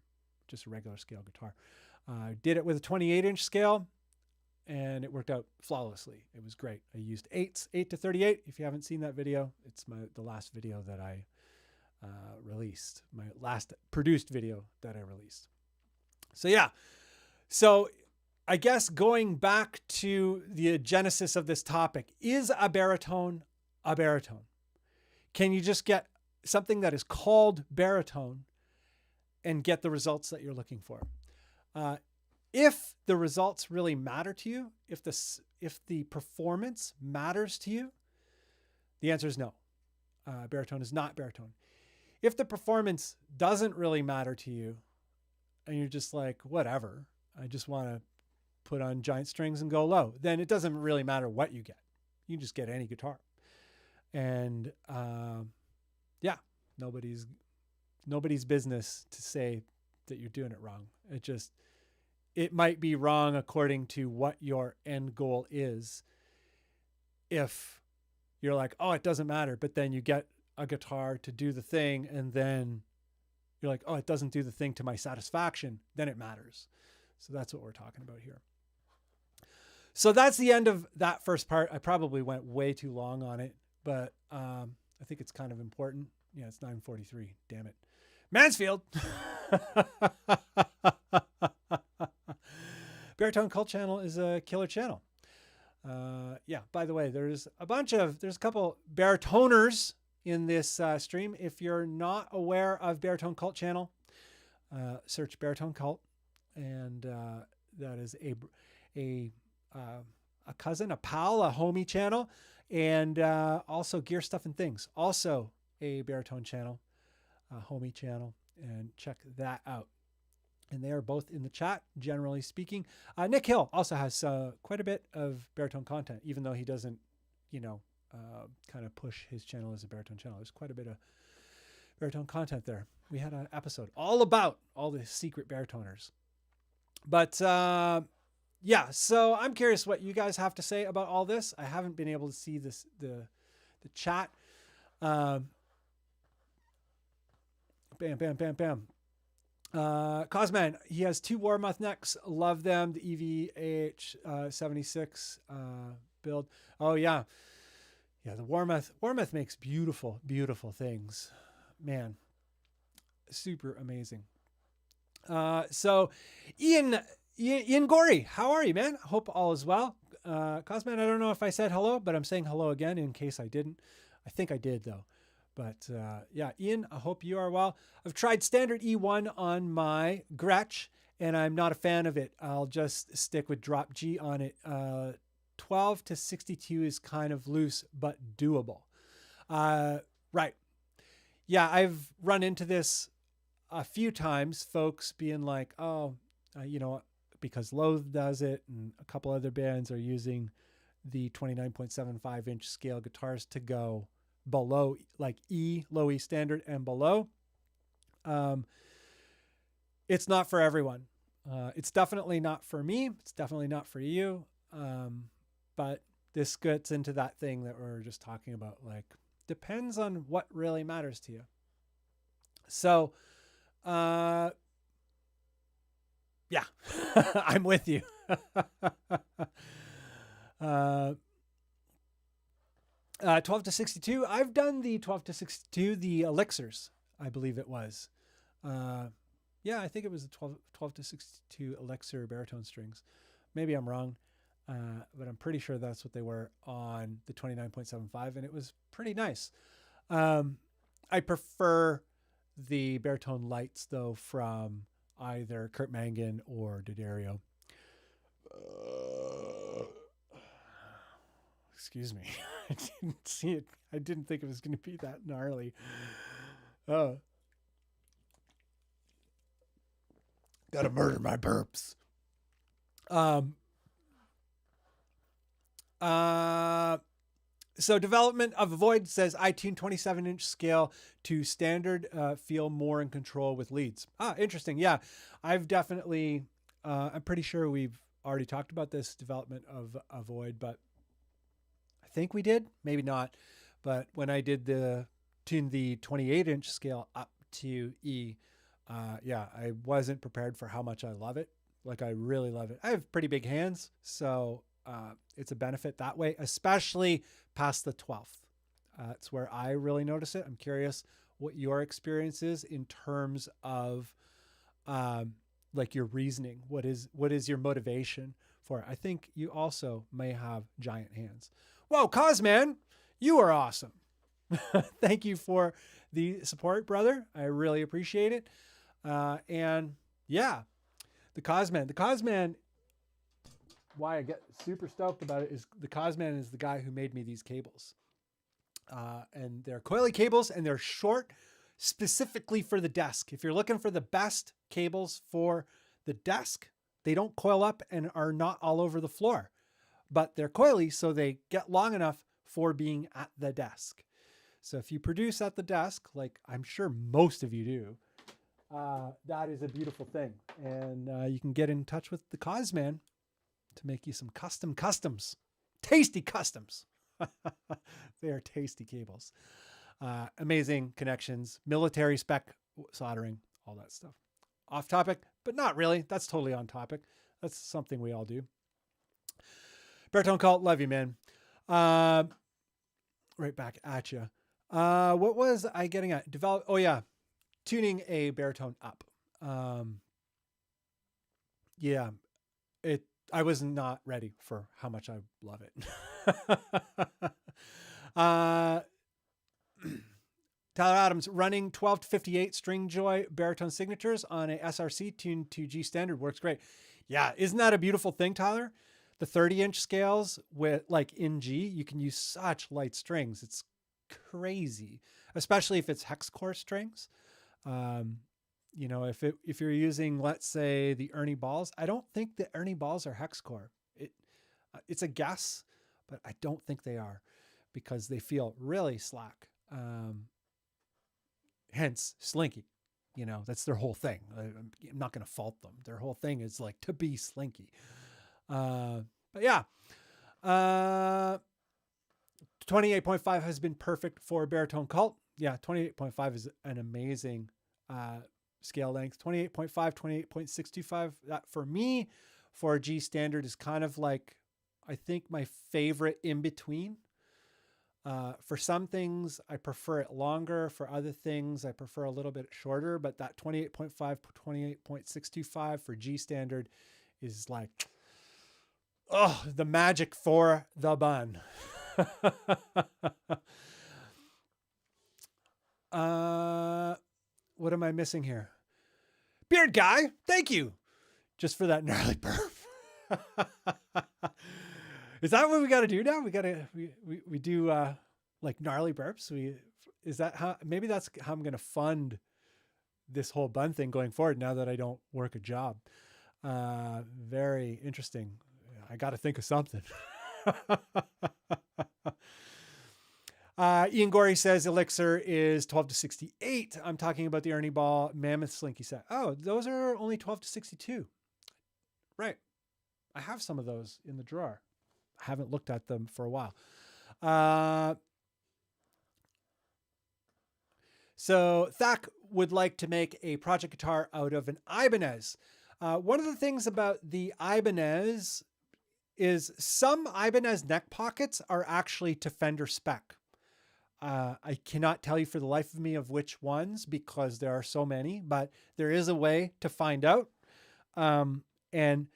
[SPEAKER 1] just a regular scale guitar. I did it with a 28-inch scale, and it worked out flawlessly. It was great. I used 8 to 38. If you haven't seen that video, it's the last video that I released, my last produced video that I released. So yeah, so I guess going back to the genesis of this topic, is a baritone a baritone? Can you just get something that is called baritone and get the results that you're looking for? If the results really matter to you, if the performance matters to you, the answer is no. Baritone is not baritone. If the performance doesn't really matter to you, and you're just like, whatever, I just want to put on giant strings and go low, then it doesn't really matter what you get. You just get any guitar. And yeah, nobody's business to say that you're doing it wrong. It might be wrong according to what your end goal is. If you're like, oh, it doesn't matter, but then you get a guitar to do the thing, and then you're like, oh, it doesn't do the thing to my satisfaction, then it matters. So that's what we're talking about here. So that's the end of that first part. I probably went way too long on it, but I think it's kind of important. Yeah, it's 9:43. Damn it. Mansfield. Baritone Cult Channel is a killer channel. Yeah, by the way, there's a couple baritoners in this stream. If you're not aware of Baritone Cult Channel, search Baritone Cult, and that is a cousin, a pal, a homie channel, and also Gear Stuff and Things, also a baritone channel, a homie channel, and check that out. And they are both in the chat, generally speaking. Nick Hill also has quite a bit of baritone content, even though he doesn't, kind of push his channel as a baritone channel. There's quite a bit of baritone content there. We had an episode all about all the secret baritoners. But yeah, so I'm curious what you guys have to say about all this. I haven't been able to see the chat. Bam, bam, bam, bam. Cosman, he has 2 Warmoth necks. Love them. The EVAH76 build. Oh yeah. Yeah, the Warmoth makes beautiful, beautiful things. Man, super amazing. So Ian Gorey, how are you, man? Hope all is well. Cosman, I don't know if I said hello, but I'm saying hello again in case I didn't. I think I did though. But yeah, Ian, I hope you are well. I've tried standard E1 on my Gretsch, and I'm not a fan of it. I'll just stick with drop G on it. 12 to 62 is kind of loose, but doable. Right. Yeah, I've run into this a few times, folks being like, oh, because Loathe does it, and a couple other bands are using the 29.75 inch scale guitars to go below, like E, low E standard and below. It's not for everyone. It's definitely not for me. It's definitely not for you. But this gets into that thing that we're just talking about, like, depends on what really matters to you. So, yeah, I'm with you. 12 to 62. I've done the 12 to 62, the Elixirs, I believe it was. Yeah, I think it was the 12 to 62 Elixir baritone strings. Maybe I'm wrong, but I'm pretty sure that's what they were on the 29.75, and it was pretty nice. I prefer the baritone lights, though, from either Kurt Mangan or D'Addario. Excuse me. I didn't see it. I didn't think it was going to be that gnarly. Gotta murder my burps. So development of Void says I tune 27-inch scale to standard, feel more in control with leads. Interesting. Yeah, I've definitely, I'm pretty sure we've already talked about this development of a Void, but I think we did, maybe not. But when I did tune the 28-inch scale up to E, yeah, I wasn't prepared for how much I love it. Like, I really love it. I have pretty big hands, so it's a benefit that way, especially past the 12th. It's where I really notice it. I'm curious what your experience is in terms of like your reasoning. What is your motivation for it? I think you also may have giant hands. Whoa, Cosman, you are awesome. Thank you for the support, brother. I really appreciate it. And yeah, the Cosman, why I get super stoked about it is the Cosman is the guy who made me these cables. And they're coily cables, and they're short specifically for the desk. If you're looking for the best cables for the desk, they don't coil up and are not all over the floor, but they're coily, so they get long enough for being at the desk. So if you produce at the desk, like I'm sure most of you do, that is a beautiful thing. And you can get in touch with the Cosman to make you some customs, tasty customs. They are tasty cables. Amazing connections, military spec soldering, all that stuff. Off topic, but not really. That's totally on topic. That's something we all do. Baritone Cult, love you, man. Right back at you. What was I getting at? Oh yeah, tuning a baritone up. Yeah, I was not ready for how much I love it. Tyler Adams running 12 to 58 string joy baritone signatures on a SRC tuned to G standard works great. Yeah, isn't that a beautiful thing, Tyler? The 30-inch scales with like in G, you can use such light strings. It's crazy, especially if it's hex core strings. You know, if you're using, let's say, the Ernie balls, I don't think the Ernie balls are hex core. It's a guess, but I don't think they are because they feel really slack. Hence slinky, you know, that's their whole thing. I'm not going to fault them. Their whole thing is like to be slinky. But yeah, 28.5 has been perfect for baritone cult. Yeah. 28.5 is an amazing, scale length. 28.5, 28.625. That for me, for G standard, is kind of like, I think, my favorite in between. For some things, I prefer it longer. For other things, I prefer a little bit shorter. But that 28.5, 28.625 for G standard is like, oh, the magic for the Bunn. What am I missing here? Beard guy, thank you. Just for that gnarly burp. Is that what we got to do now? We do like gnarly burps. Is that how, maybe that's how I'm going to fund this whole Bunn thing going forward now that I don't work a job. Very interesting. I got to think of something. Ian Gorey says Elixir is 12 to 68. I'm talking about the Ernie Ball Mammoth Slinky set. Oh, those are only 12 to 62. Right. I have some of those in the drawer. I haven't looked at them for a while. So Thak would like to make a project guitar out of an Ibanez. One of the things about the Ibanez is some Ibanez neck pockets are actually to Fender spec. I cannot tell you for the life of me of which ones because there are so many, but there is a way to find out. And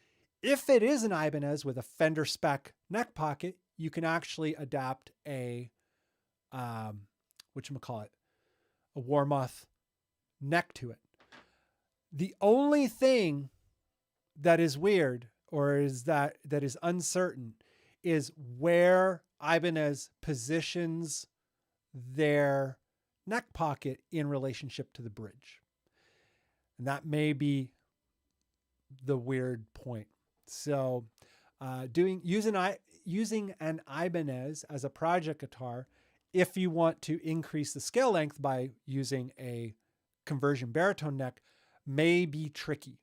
[SPEAKER 1] if it is an Ibanez with a Fender spec neck pocket, you can actually adapt a, whatchamacallit, a Warmoth neck to it. The only thing that is weird or is that is uncertain is where Ibanez positions their neck pocket in relationship to the bridge. And that may be the weird point. So using an Ibanez as a project guitar, if you want to increase the scale length by using a conversion baritone neck, may be tricky.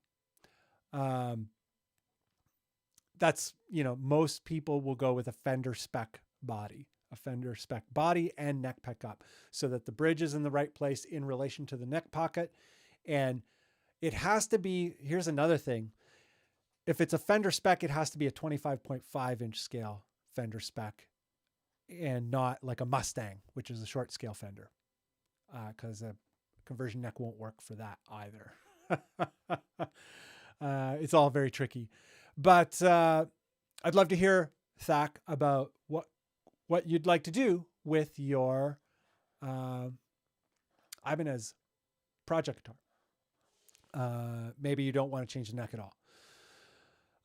[SPEAKER 1] That's, most people will go with a Fender spec body and neck pickup so that the bridge is in the right place in relation to the neck pocket. And it has to be, here's another thing. If it's a Fender spec, it has to be a 25.5 inch scale Fender spec and not like a Mustang, which is a short scale Fender, because a conversion neck won't work for that either. It's all very tricky, but I'd love to hear, Thak, about what you'd like to do with your Ibanez project guitar. Maybe you don't want to change the neck at all.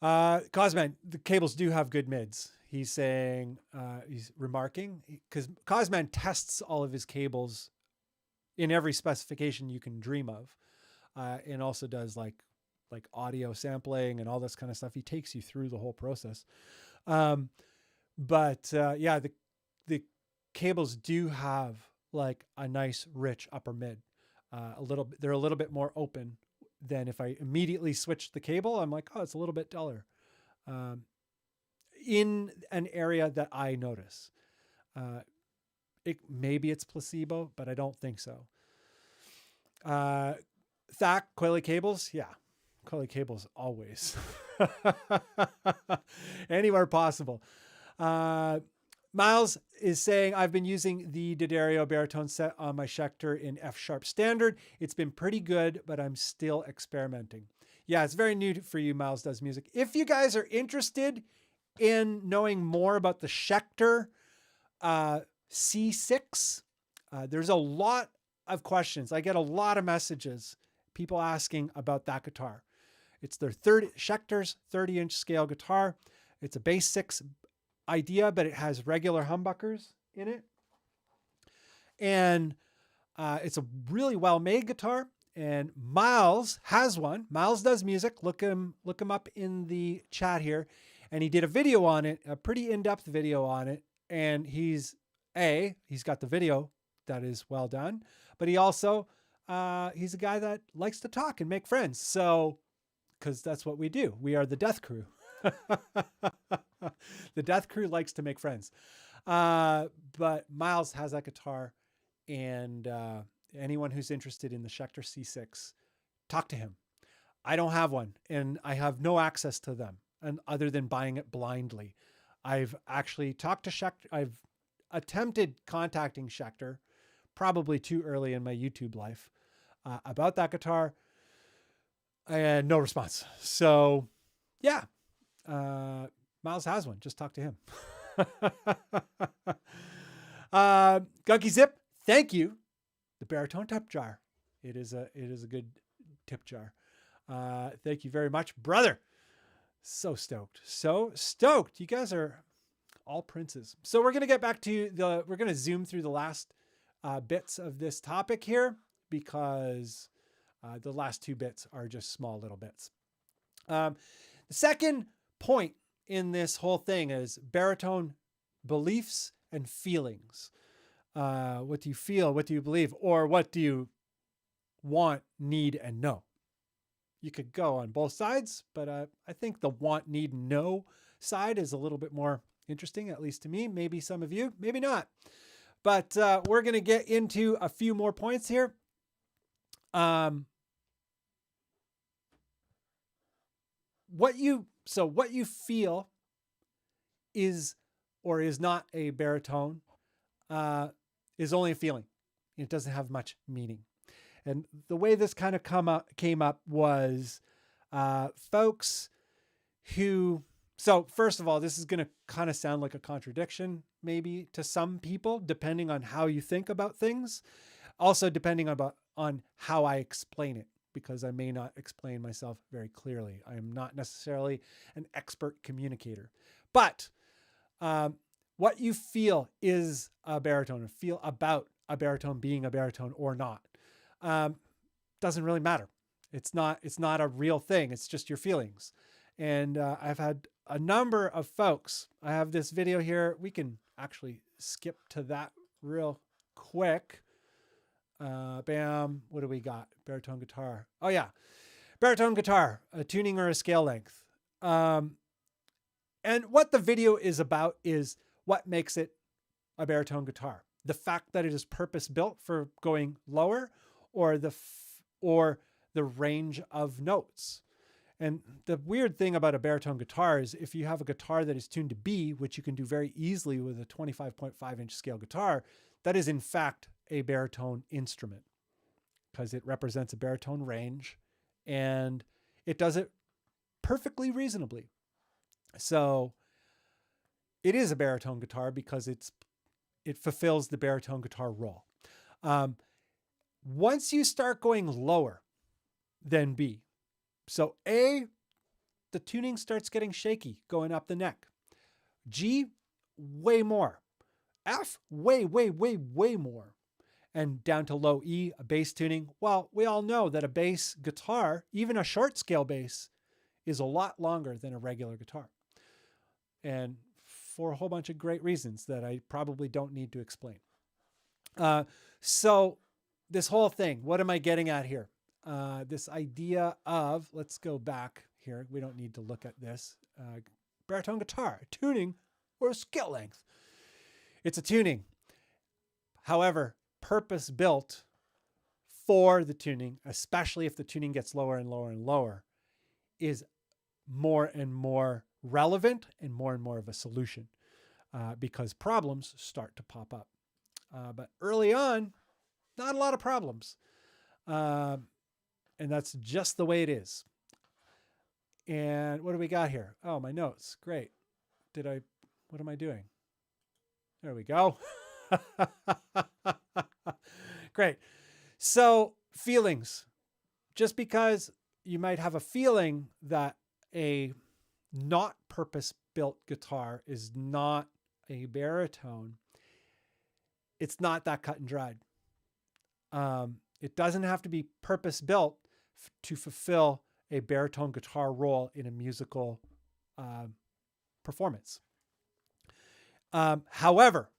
[SPEAKER 1] Cosman, the cables do have good mids. He's saying, he's remarking, because Cosman tests all of his cables in every specification you can dream of, and also does like audio sampling and all this kind of stuff. He takes you through the whole process. But yeah, the cables do have like a nice rich upper mid. They're a little bit more open than if I immediately switched the cable. I'm like, oh, it's a little bit duller. In an area that I notice. Maybe it's placebo, but I don't think so. Thak, coily cables, yeah. Coily cables always. Anywhere possible. Miles is saying, I've been using the D'Addario baritone set on my Schecter in F sharp standard. It's been pretty good, but I'm still experimenting. Yeah, it's very new for you, Miles Does Music. If you guys are interested in knowing more about the Schecter C6, there's a lot of questions. I get a lot of messages, people asking about that guitar. It's their Schecter's 30-inch scale guitar. It's a bass 6 idea, but it has regular humbuckers in it. And it's a really well-made guitar. And Miles has one. Miles Does Music. Look him up in the chat here. And he did a video on it, a pretty in-depth video on it. And he's got the video that is well done, but he also, he's a guy that likes to talk and make friends. So, because that's what we do. We are the Death Crew. The Death Crew likes to make friends. But Miles has that guitar, and anyone who's interested in the Schecter C6 talk to him. I don't have one, and I have no access to them, and other than buying it blindly. I've actually talked to Schecter. I've attempted contacting Schecter, probably too early in my YouTube life, about that guitar, and no response. So, yeah, Miles has one. Just talk to him. Gunky Zip, thank you. The Baritone tip jar. It is a good tip jar. Thank you very much, brother. So stoked. So stoked. You guys are all princes. So we're going to get back to we're going to zoom through the last bits of this topic here, because the last 2 bits are just small little bits. The second point in this whole thing is baritone beliefs and feelings. What do you feel? What do you believe? Or what do you want, need, and know? You could go on both sides, but I think the want, need, know side is a little bit more interesting, at least to me. Maybe some of you, maybe not. But we're going to get into a few more points here. What you feel is or is not a baritone is only a feeling. It doesn't have much meaning. And the way this kind of came up was folks who, so first of all, this is going to kind of sound like a contradiction maybe to some people, depending on how you think about things. Also depending on how I explain it, because I may not explain myself very clearly. I am not necessarily an expert communicator. But what you feel is a baritone, or feel about a baritone being a baritone or not, doesn't really matter. It's not a real thing. It's just your feelings. And I've had a number of folks. I have this video here. We can actually skip to that real quick. Bam. What do we got? Baritone guitar. Oh yeah. Baritone guitar, a tuning or a scale length. And what the video is about is what makes it a baritone guitar. The fact that it is purpose built for going lower, or the range of notes. And the weird thing about a baritone guitar is if you have a guitar that is tuned to B, which you can do very easily with a 25.5 inch scale guitar, that is in fact a baritone instrument, because it represents a baritone range and it does it perfectly reasonably. So it is a baritone guitar because it fulfills the baritone guitar role. Once you start going lower than B, so A, the tuning starts getting shaky going up the neck. G, way more. F, way more. And down to low E, a bass tuning. Well, we all know that a bass guitar, even a short scale bass, is a lot longer than a regular guitar. And for a whole bunch of great reasons that I probably don't need to explain. So this whole thing, what am I getting at here? This idea of, let's go back here. We don't need to look at this. Baritone guitar, a tuning or a scale length. It's a tuning. However, purpose built for the tuning, especially if the tuning gets lower and lower and lower, is more and more relevant and more of a solution, because problems start to pop up. But early on, not a lot of problems. And that's just the way it is. And what do we got here? Oh, my notes. Great. What am I doing? There we go. Great. So feelings. Just because you might have a feeling that a not purpose-built guitar is not a baritone, it's not that cut and dried. It doesn't have to be purpose-built to fulfill a baritone guitar role in a musical performance. However,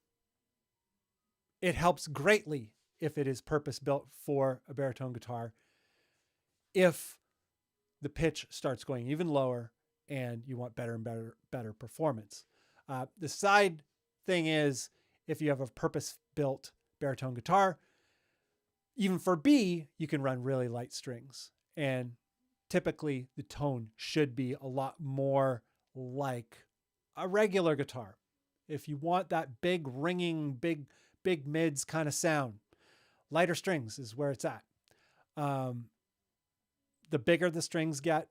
[SPEAKER 1] it helps greatly if it is purpose-built for a baritone guitar, if the pitch starts going even lower and you want better and better performance. The side thing is, if you have a purpose-built baritone guitar, even for B, you can run really light strings And typically the tone should be a lot more like a regular guitar. If you want that big ringing, big mids kind of sound, lighter strings is where it's at. The bigger the strings get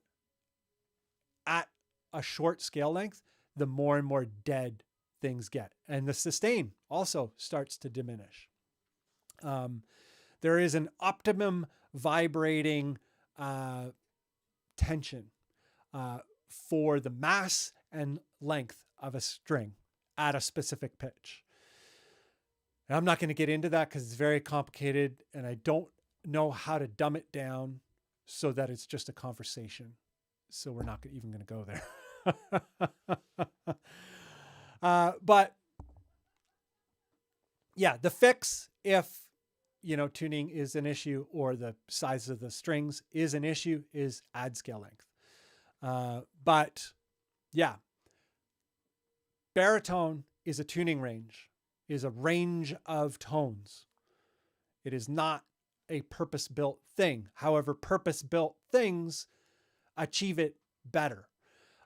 [SPEAKER 1] at a short scale length, the more and more dead things get. And the sustain also starts to diminish. There is an optimum vibrating tension for the mass and length of a string at a specific pitch. And I'm not going to get into that because it's very complicated and I don't know how to dumb it down so that it's just a conversation. So we're not even going to go there. But yeah, the fix, if, you know, tuning is an issue or the size of the strings is an issue, is add scale length. But yeah, baritone is a tuning range, is a range of tones. It is not a purpose-built thing. However, purpose-built things achieve it better.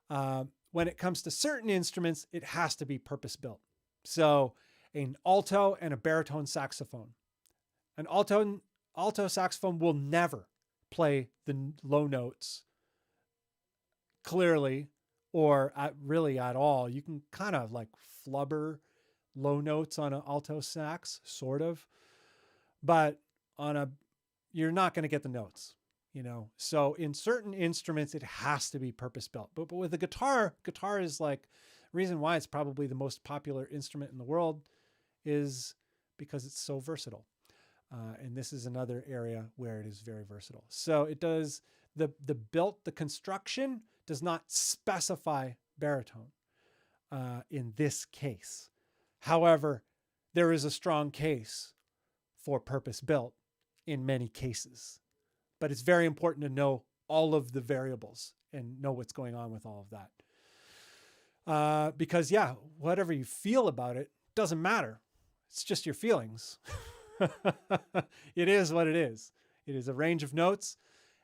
[SPEAKER 1] When it comes to certain instruments, it has to be purpose-built. So an alto and a baritone saxophone. An alto saxophone will never play the low notes clearly or really at all. You can kind of like flubber low notes on an alto sax, sort of, but you're not going to get the notes, you know? So in certain instruments, it has to be purpose-built. But with a guitar is like, the reason why it's probably the most popular instrument in the world is because it's so versatile. And this is another area where it is very versatile. So it does, the construction does not specify baritone in this case. However, there is a strong case for purpose-built in many cases. But it's very important to know all of the variables and know what's going on with all of that. Because yeah, whatever you feel about it doesn't matter. It's just your feelings. It is what it is. It is a range of notes,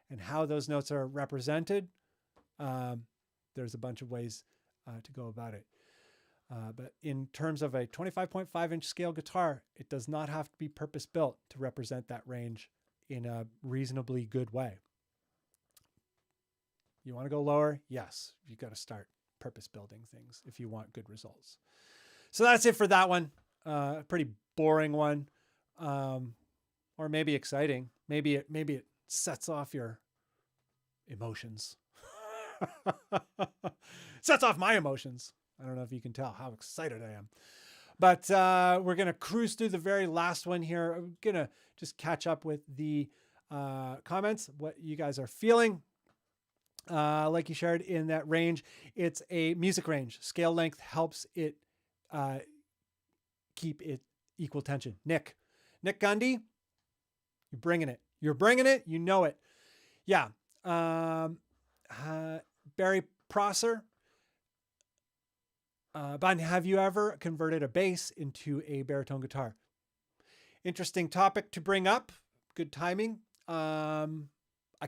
[SPEAKER 1] and how those notes are represented. There's a bunch of ways to go about it. But in terms of a 25.5 inch scale guitar, it does not have to be purpose built to represent that range in a reasonably good way. You want to go lower? Yes, you've got to start purpose building things if you want good results. So that's it for that one. A pretty boring one. Or maybe exciting. Maybe it sets off your emotions. Sets off my emotions. I don't know if you can tell how excited I am. But we're going to cruise through the very last one here. I'm going to just catch up with the comments, what you guys are feeling. Like you shared in that range, it's a music range. Scale length helps it keep it equal tension. Nick Gundy, you're bringing it. You're bringing it. You know it. Yeah. Barry Prosser. Bunn, have you ever converted a bass into a baritone guitar? Interesting topic to bring up. Good timing. I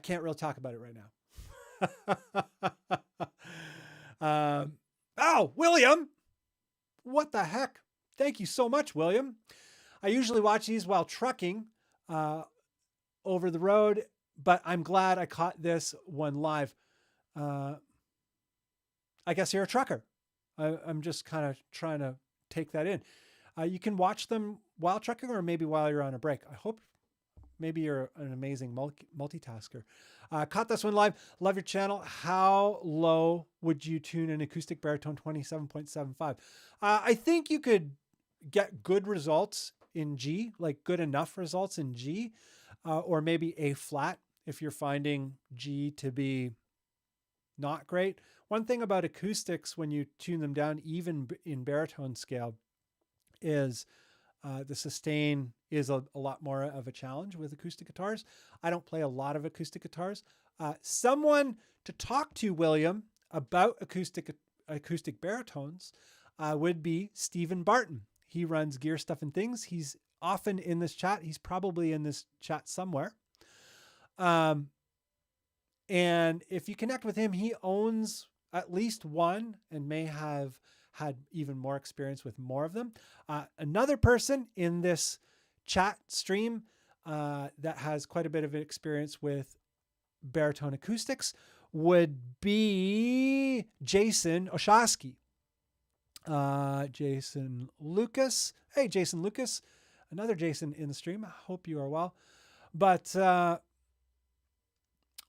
[SPEAKER 1] can't really talk about it right now. Oh, William. What the heck? Thank you so much, William. I usually watch these while trucking over the road, but I'm glad I caught this one live. I guess you're a trucker. I'm just kind of trying to take that in. You can watch them while trucking or maybe while you're on a break. I hope maybe you're an amazing multitasker. Caught this one live. Love your channel. How low would you tune an acoustic baritone 27.75? I think you could get good results in G, like good enough results in G, or maybe A flat if you're finding G to be not great. One thing about acoustics when you tune them down, even in baritone scale, is the sustain is a lot more of a challenge with acoustic guitars. I don't play a lot of acoustic guitars. Someone to talk to, William, about acoustic baritones would be Stephen Barton. He runs Gear Stuff and Things. He's often in this chat. He's probably in this chat somewhere. And if you connect with him, he owns at least one and may have had even more experience with more of them. Another person in this chat stream that has quite a bit of experience with baritone acoustics would be Jason Oshosky. Jason Lucas. Hey, Jason Lucas. Another Jason in the stream. I hope you are well. But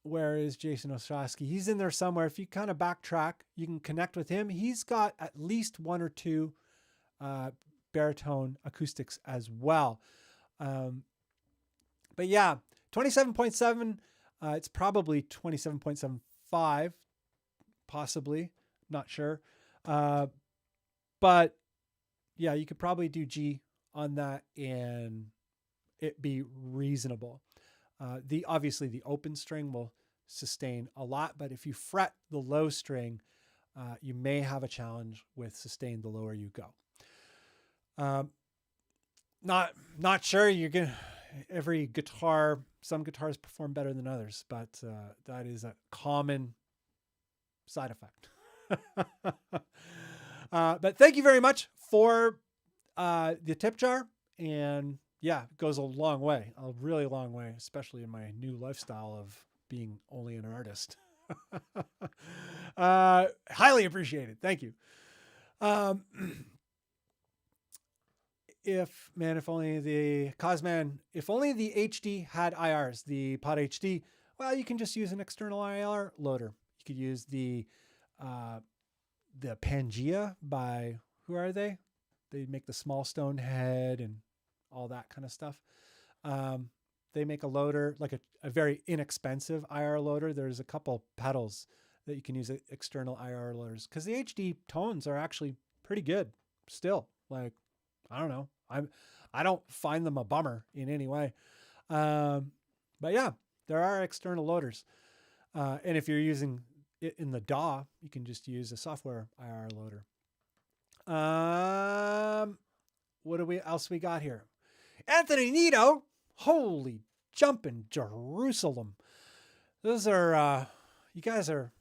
[SPEAKER 1] where is Jason Oshosky? He's in there somewhere. If you kind of backtrack, you can connect with him. He's got at least one or two baritone acoustics as well. But yeah, 27.7. It's probably 27.75, possibly. Not sure. But yeah, you could probably do G on that and it be reasonable. Obviously the open string will sustain a lot, but if you fret the low string, you may have a challenge with sustain the lower you go. Not sure you're gonna. Every guitar, some guitars perform better than others, but that is a common side effect. But thank you very much for the tip jar. And yeah, it goes a long way, a really long way, especially in my new lifestyle of being only an artist. Highly appreciated. Thank you. If only the HD had IRs, the Pod HD, well, you can just use an external IR loader. You could use the Pangea by, who are they? They make the small stone head and all that kind of stuff. They make a loader, like a very inexpensive IR loader. There's a couple pedals that you can use external IR loaders because the HD tones are actually pretty good still. Like, I don't know. I don't find them a bummer in any way. But yeah, there are external loaders. And if you're using it in the DAW, you can just use a software IR loader. What else we got here? Anthony Nito. Holy jumping Jerusalem. Those are, you guys are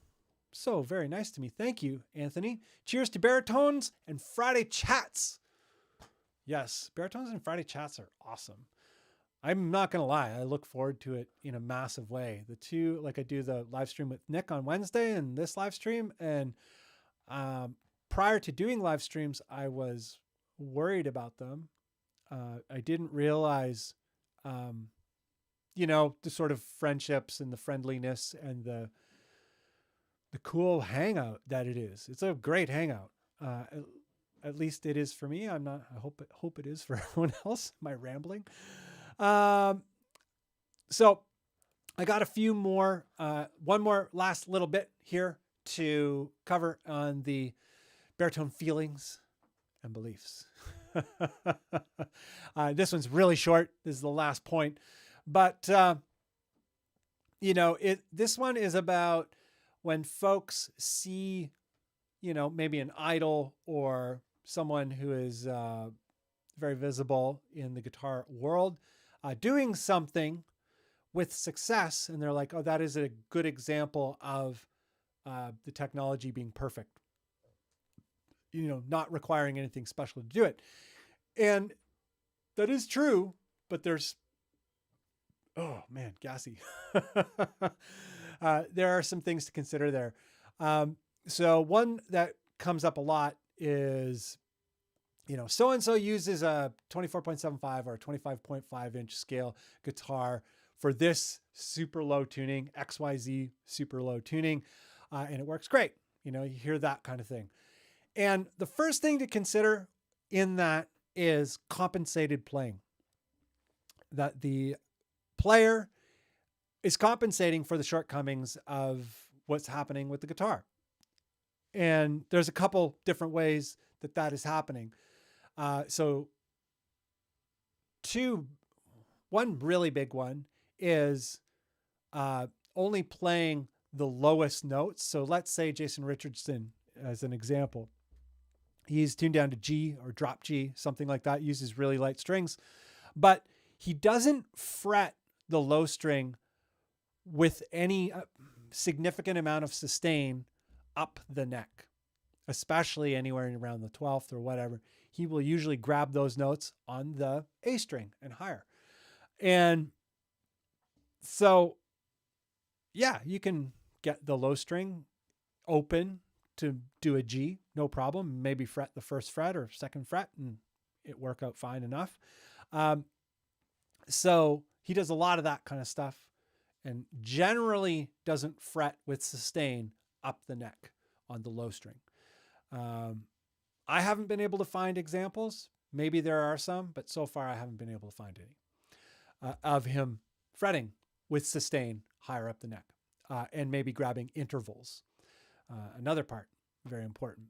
[SPEAKER 1] so very nice to me. Thank you, Anthony. Cheers to baritones and Friday chats. Yes, baritones and Friday chats are awesome. I'm not going to lie. I look forward to it in a massive way. The two, like I do the live stream with Nick on Wednesday and this live stream. And prior to doing live streams, I was worried about them. I didn't realize, the sort of friendships and the friendliness and the cool hangout that it is. It's a great hangout. At least it is for me. I hope it is for everyone else. Am I rambling? So I got a few more, one more last little bit here to cover on the baritone feelings and beliefs. This one's really short. This is the last point, but this one is about when folks see, maybe an idol or someone who is very visible in the guitar world doing something with success, and they're like, oh, that is a good example of the technology being perfect, not requiring anything special to do it. And that is true, but there's, oh man, gassy. There are some things to consider there. So one that comes up a lot is, so-and-so uses a 24.75 or a 25.5 inch scale guitar for this super low tuning, XYZ super low tuning, and it works great. You hear that kind of thing. And the first thing to consider in that is compensated playing. That the player is compensating for the shortcomings of what's happening with the guitar. And there's a couple different ways that is happening. One really big one is only playing the lowest notes. So let's say Jason Richardson, as an example, he's tuned down to G or drop G, something like that, uses really light strings, but he doesn't fret the low string with any, significant amount of sustain up the neck, especially anywhere around the 12th or whatever. He will usually grab those notes on the A string and higher. And so, yeah, you can get the low string open to do a G, no problem. Maybe fret the first fret or second fret and it work out fine enough. So he does a lot of that kind of stuff and generally doesn't fret with sustain up the neck on the low string. I haven't been able to find examples. Maybe there are some, but so far I haven't been able to find any of him fretting with sustain higher up the neck and maybe grabbing intervals. Another part, very important,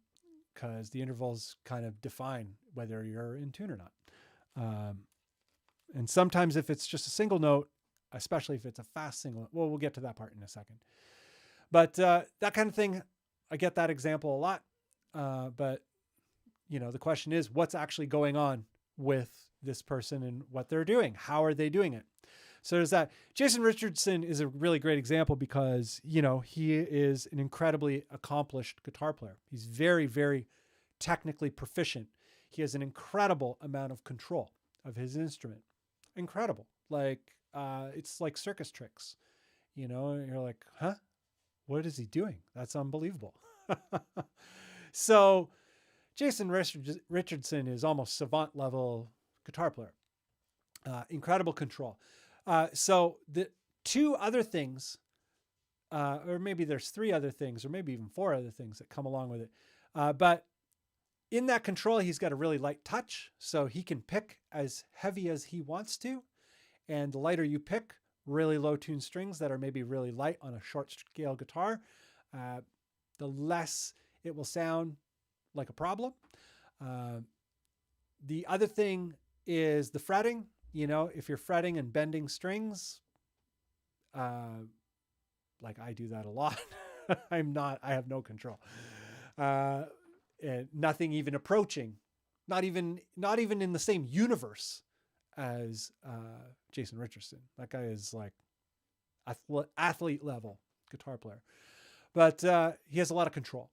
[SPEAKER 1] because the intervals kind of define whether you're in tune or not. And sometimes if it's just a single note, especially if it's a fast single note, well, we'll get to that part in a second. But that kind of thing, I get that example a lot. But, you know, the question is, what's actually going on with this person and what they're doing? How are they doing it? So there's that. Jason Richardson is a really great example because, you know, he is an incredibly accomplished guitar player. He's very, very technically proficient. He has an incredible amount of control of his instrument. Incredible. Like, it's like circus tricks, you know, and you're like, huh? What is he doing? That's unbelievable. So Jason Richardson is almost savant level guitar player. Incredible control. So the two other things, or maybe there's three other things, or maybe even four other things that come along with it. But in that control, he's got a really light touch, so he can pick as heavy as he wants to. And the lighter you pick, really low tuned strings that are maybe really light on a short scale guitar, the less it will sound like a problem. The other thing is the fretting. You know, if you're fretting and bending strings, like I do that a lot, I have no control. And nothing even approaching, not even in the same universe as Jason Richardson. That guy is like athlete level guitar player, but he has a lot of control,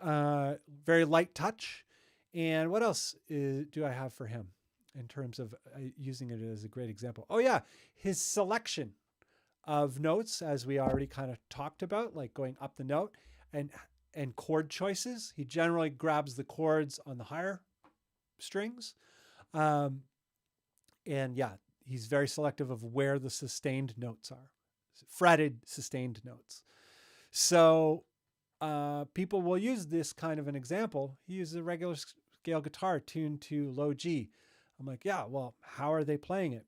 [SPEAKER 1] very light touch. And what else do I have for him in terms of using it as a great example? Oh yeah, his selection of notes, as we already kind of talked about, like going up the note and chord choices. He generally grabs the chords on the higher strings. And yeah, he's very selective of where the sustained notes are, fretted sustained notes. So people will use this kind of an example. He uses a regular scale guitar tuned to low G. I'm like, yeah, well, how are they playing it?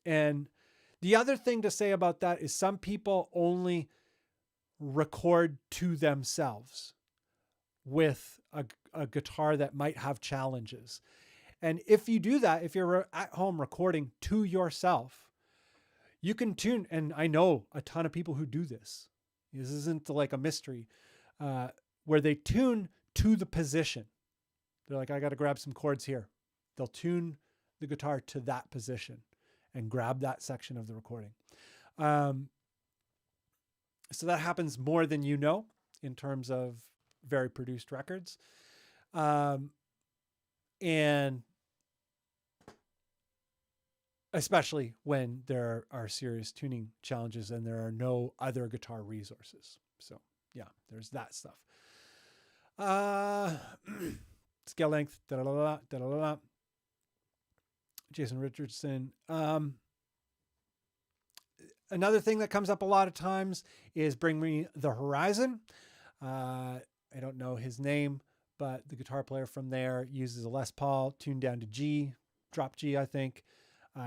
[SPEAKER 1] And the other thing to say about that is some people only record to themselves with a guitar that might have challenges. And if you do that, if you're at home recording to yourself, you can tune. And I know a ton of people who do this. This isn't like a mystery, where they tune to the position. They're like, I got to grab some chords here. They'll tune the guitar to that position and grab that section of the recording. So that happens more than you know in terms of very produced records. And especially when there are serious tuning challenges and there are no other guitar resources. So yeah, there's that stuff. Scale length, da-da-da-da, da-da-da-da. Jason Richardson. Another thing that comes up a lot of times is Bring Me the Horizon. I don't know his name, but the guitar player from there uses a Les Paul tuned down to G, drop G, I think.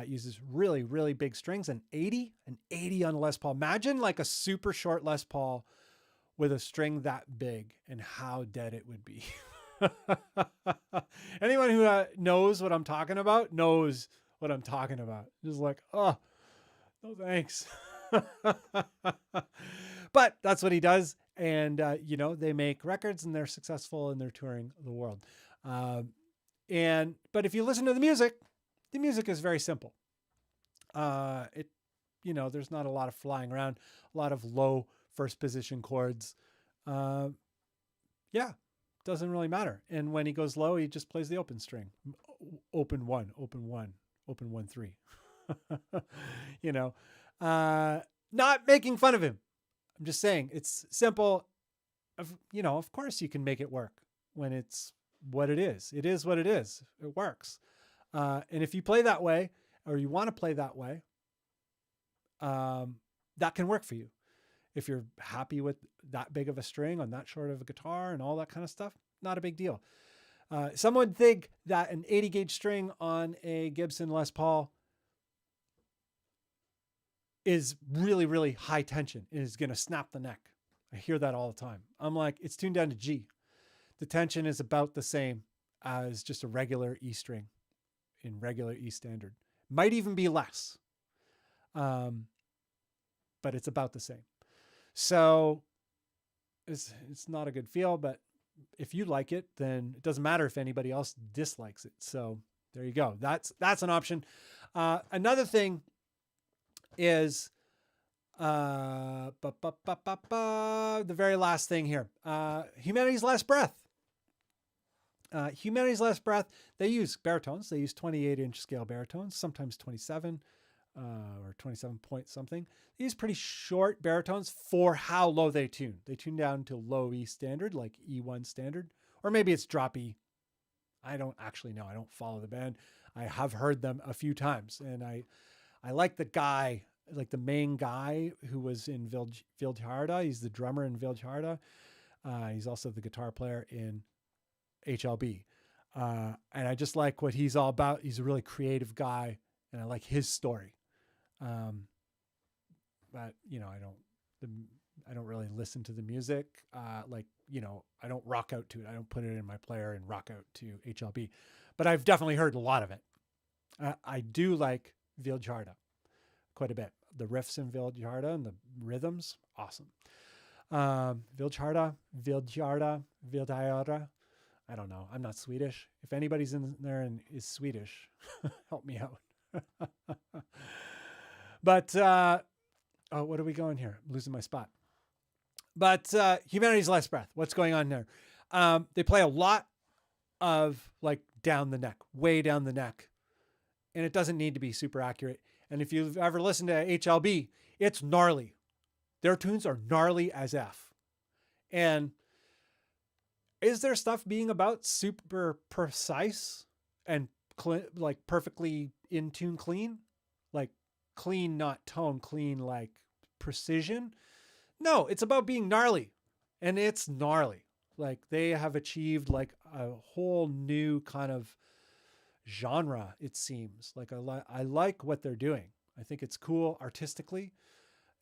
[SPEAKER 1] Uses really, really big strings, an 80 on a Les Paul. Imagine like a super short Les Paul with a string that big and how dead it would be. Anyone who knows what I'm talking about knows what I'm talking about. Just like, oh, no thanks. But that's what he does. And, you know, they make records and they're successful and they're touring the world. But if you listen to the music is very simple. you know, there's not a lot of flying around, a lot of low first position chords. Yeah, doesn't really matter. And when he goes low, he just plays the open string. Open 1, open 1, open 1, 3. You know, not making fun of him. I'm just saying it's simple. You know, of course you can make it work when it's what it is. It is what it is. It works. And if you play that way, or you want to play that way, that can work for you. If you're happy with that big of a string on that short of a guitar and all that kind of stuff, not a big deal. Some would think that an 80 gauge string on a Gibson Les Paul is really, really high tension. It is going to snap the neck. I hear that all the time. I'm like, it's tuned down to G. The tension is about the same as just a regular E string in regular E standard. Might even be less. But it's about the same. So it's not a good feel, but if you like it, then it doesn't matter if anybody else dislikes it. So there you go. That's an option. Another thing is the very last thing here. Humanity's Last Breath. Humanity's Last Breath, they use baritones. They use 28-inch scale baritones, sometimes 27 or 27 point something. They use pretty short baritones for how low they tune. They tune down to low E standard, like E1 standard, or maybe it's drop E. I don't actually know. I don't follow the band. I have heard them a few times, and I like the guy, like the main guy who was in Vildhjarta. He's the drummer in Vildhjarta. He's also the guitar player in HLB. And I just like what he's all about. He's a really creative guy, and I like his story. But you know, I don't really listen to the music. Like, you know, I don't rock out to it. I don't put it in my player and rock out to HLB, but I've definitely heard a lot of it. I do like Vildhjarta quite a bit. The riffs in Vildhjarta and the rhythms, awesome. Vildhjarta. I don't know. I'm not Swedish. If anybody's in there and is Swedish, help me out. But, oh, what are we going here? I'm losing my spot. But Humanity's Last Breath, what's going on there? They play a lot of like down the neck, way down the neck. And it doesn't need to be super accurate. And if you've ever listened to HLB, it's gnarly. Their tunes are gnarly as F. And is their stuff being about super precise and like perfectly in tune clean? Like clean, not tone, clean, like precision? No, it's about being gnarly. And it's gnarly. Like they have achieved like a whole new kind of genre, it seems. Like I like what they're doing. I think it's cool artistically.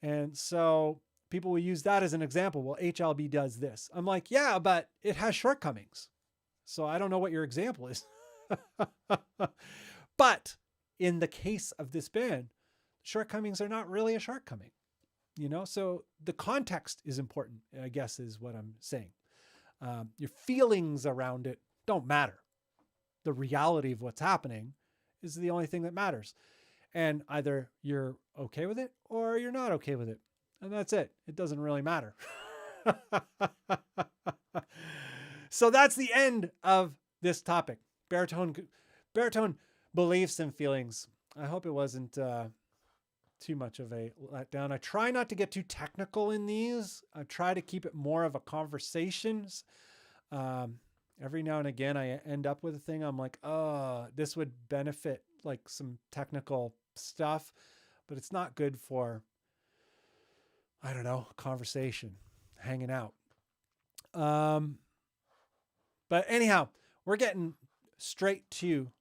[SPEAKER 1] And so people will use that as an example. Well, HLB does this. I'm like, yeah, but it has shortcomings. So I don't know what your example is. But in the case of this band, shortcomings are not really a shortcoming, you know? So the context is important, I guess, is what I'm saying. Your feelings around it don't matter. The reality of what's happening is the only thing that matters. And either you're okay with it or you're not okay with it. And that's it. It doesn't really matter. So that's the end of this topic. Baritone beliefs and feelings. I hope it wasn't too much of a letdown. I try not to get too technical in these. I try to keep it more of a conversation. Every now and again, I end up with a thing. I'm like, oh, this would benefit like some technical stuff, but it's not good for, I don't know, conversation, hanging out. But anyhow, we're getting straight to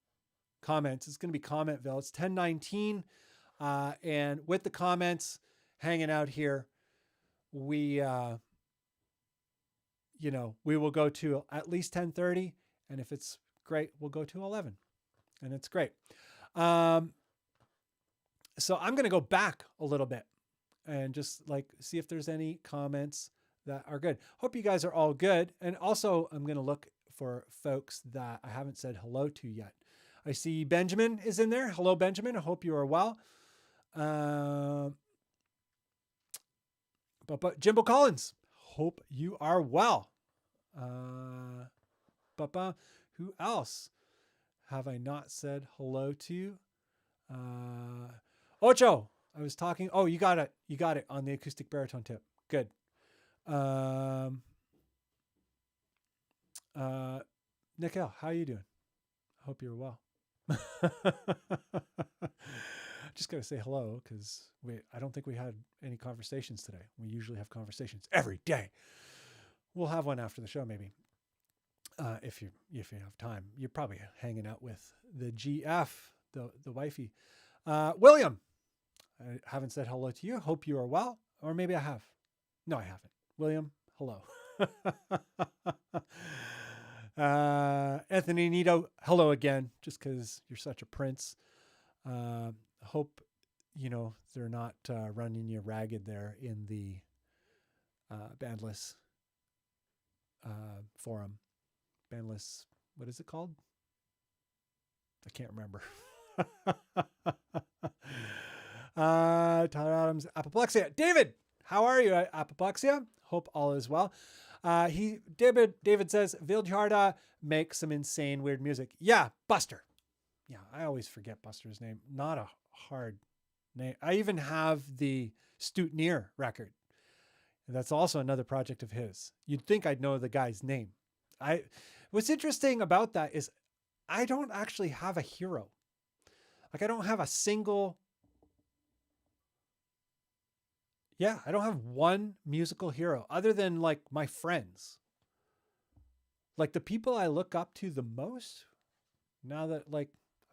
[SPEAKER 1] comments. It's going to be Commentville. It's 10:19. And with the comments hanging out here, we will go to at least 10:30. And if it's great, we'll go to 11. And it's great. So I'm going to go back a little bit and just like see if there's any comments that are good. Hope you guys are all good. And also I'm going to look for folks that I haven't said hello to yet. I see Benjamin is in there. Hello, Benjamin. I hope you are well. But Jimbo Collins, hope you are well. Who else have I not said hello to? Ocho, I was talking. Oh, you got it. You got it on the acoustic baritone tip. Good. Nikhil, how are you doing? I hope you're well. Just got to say hello because I don't think we had any conversations today. We usually have conversations every day. We'll have one after the show, maybe. If you have time. You're probably hanging out with the GF, the wifey. William, I haven't said hello to you. Hope you are well. Or maybe I have. No, I haven't. William, hello. Anthony Nito, hello again, just because you're such a prince. Hope, they're not running you ragged there in the Bandless forum. Bandless, what is it called? I can't remember. Tyler Adams, Apoplexia. David, how are you, Apoplexia? Hope all is well. David says, Vildhjarta makes some insane, weird music. Yeah, Buster. Yeah, I always forget Buster's name. Not a hard name. I even have the Stutnir record. That's also another project of his. You'd think I'd know the guy's name. What's interesting about that is I don't actually have a hero. Like I don't have a single. Yeah, I don't have one musical hero other than like my friends. Like the people I look up to the most. Now that I've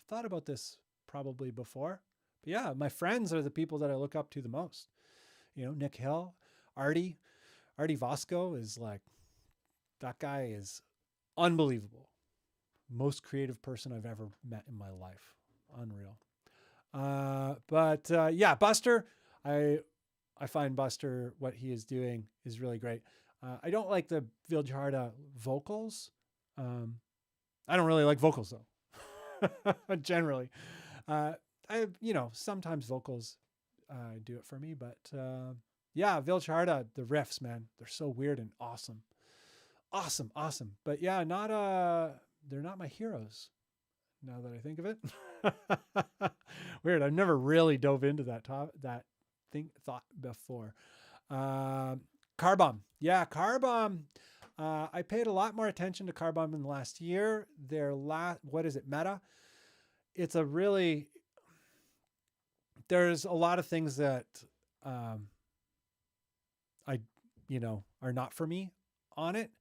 [SPEAKER 1] thought about this probably before. But yeah, my friends are the people that I look up to the most. Nick Hill, Artie Vasco is that guy is unbelievable. Most creative person I've ever met in my life. Unreal. Yeah, Buster, I find Buster, what he is doing is really great. I don't like the Vildhjarta vocals. I don't really like vocals though. Generally. Sometimes vocals do it for me, but yeah, Vildhjarta, the riffs, man, they're so weird and awesome. Awesome. But yeah, they're not my heroes. Now that I think of it. Weird. I've never really dove into that thought before. Carbomb. Yeah, Carbomb. I paid a lot more attention to Carbomb in the last year. What is it? Meta. It's there's a lot of things that, are not for me on it,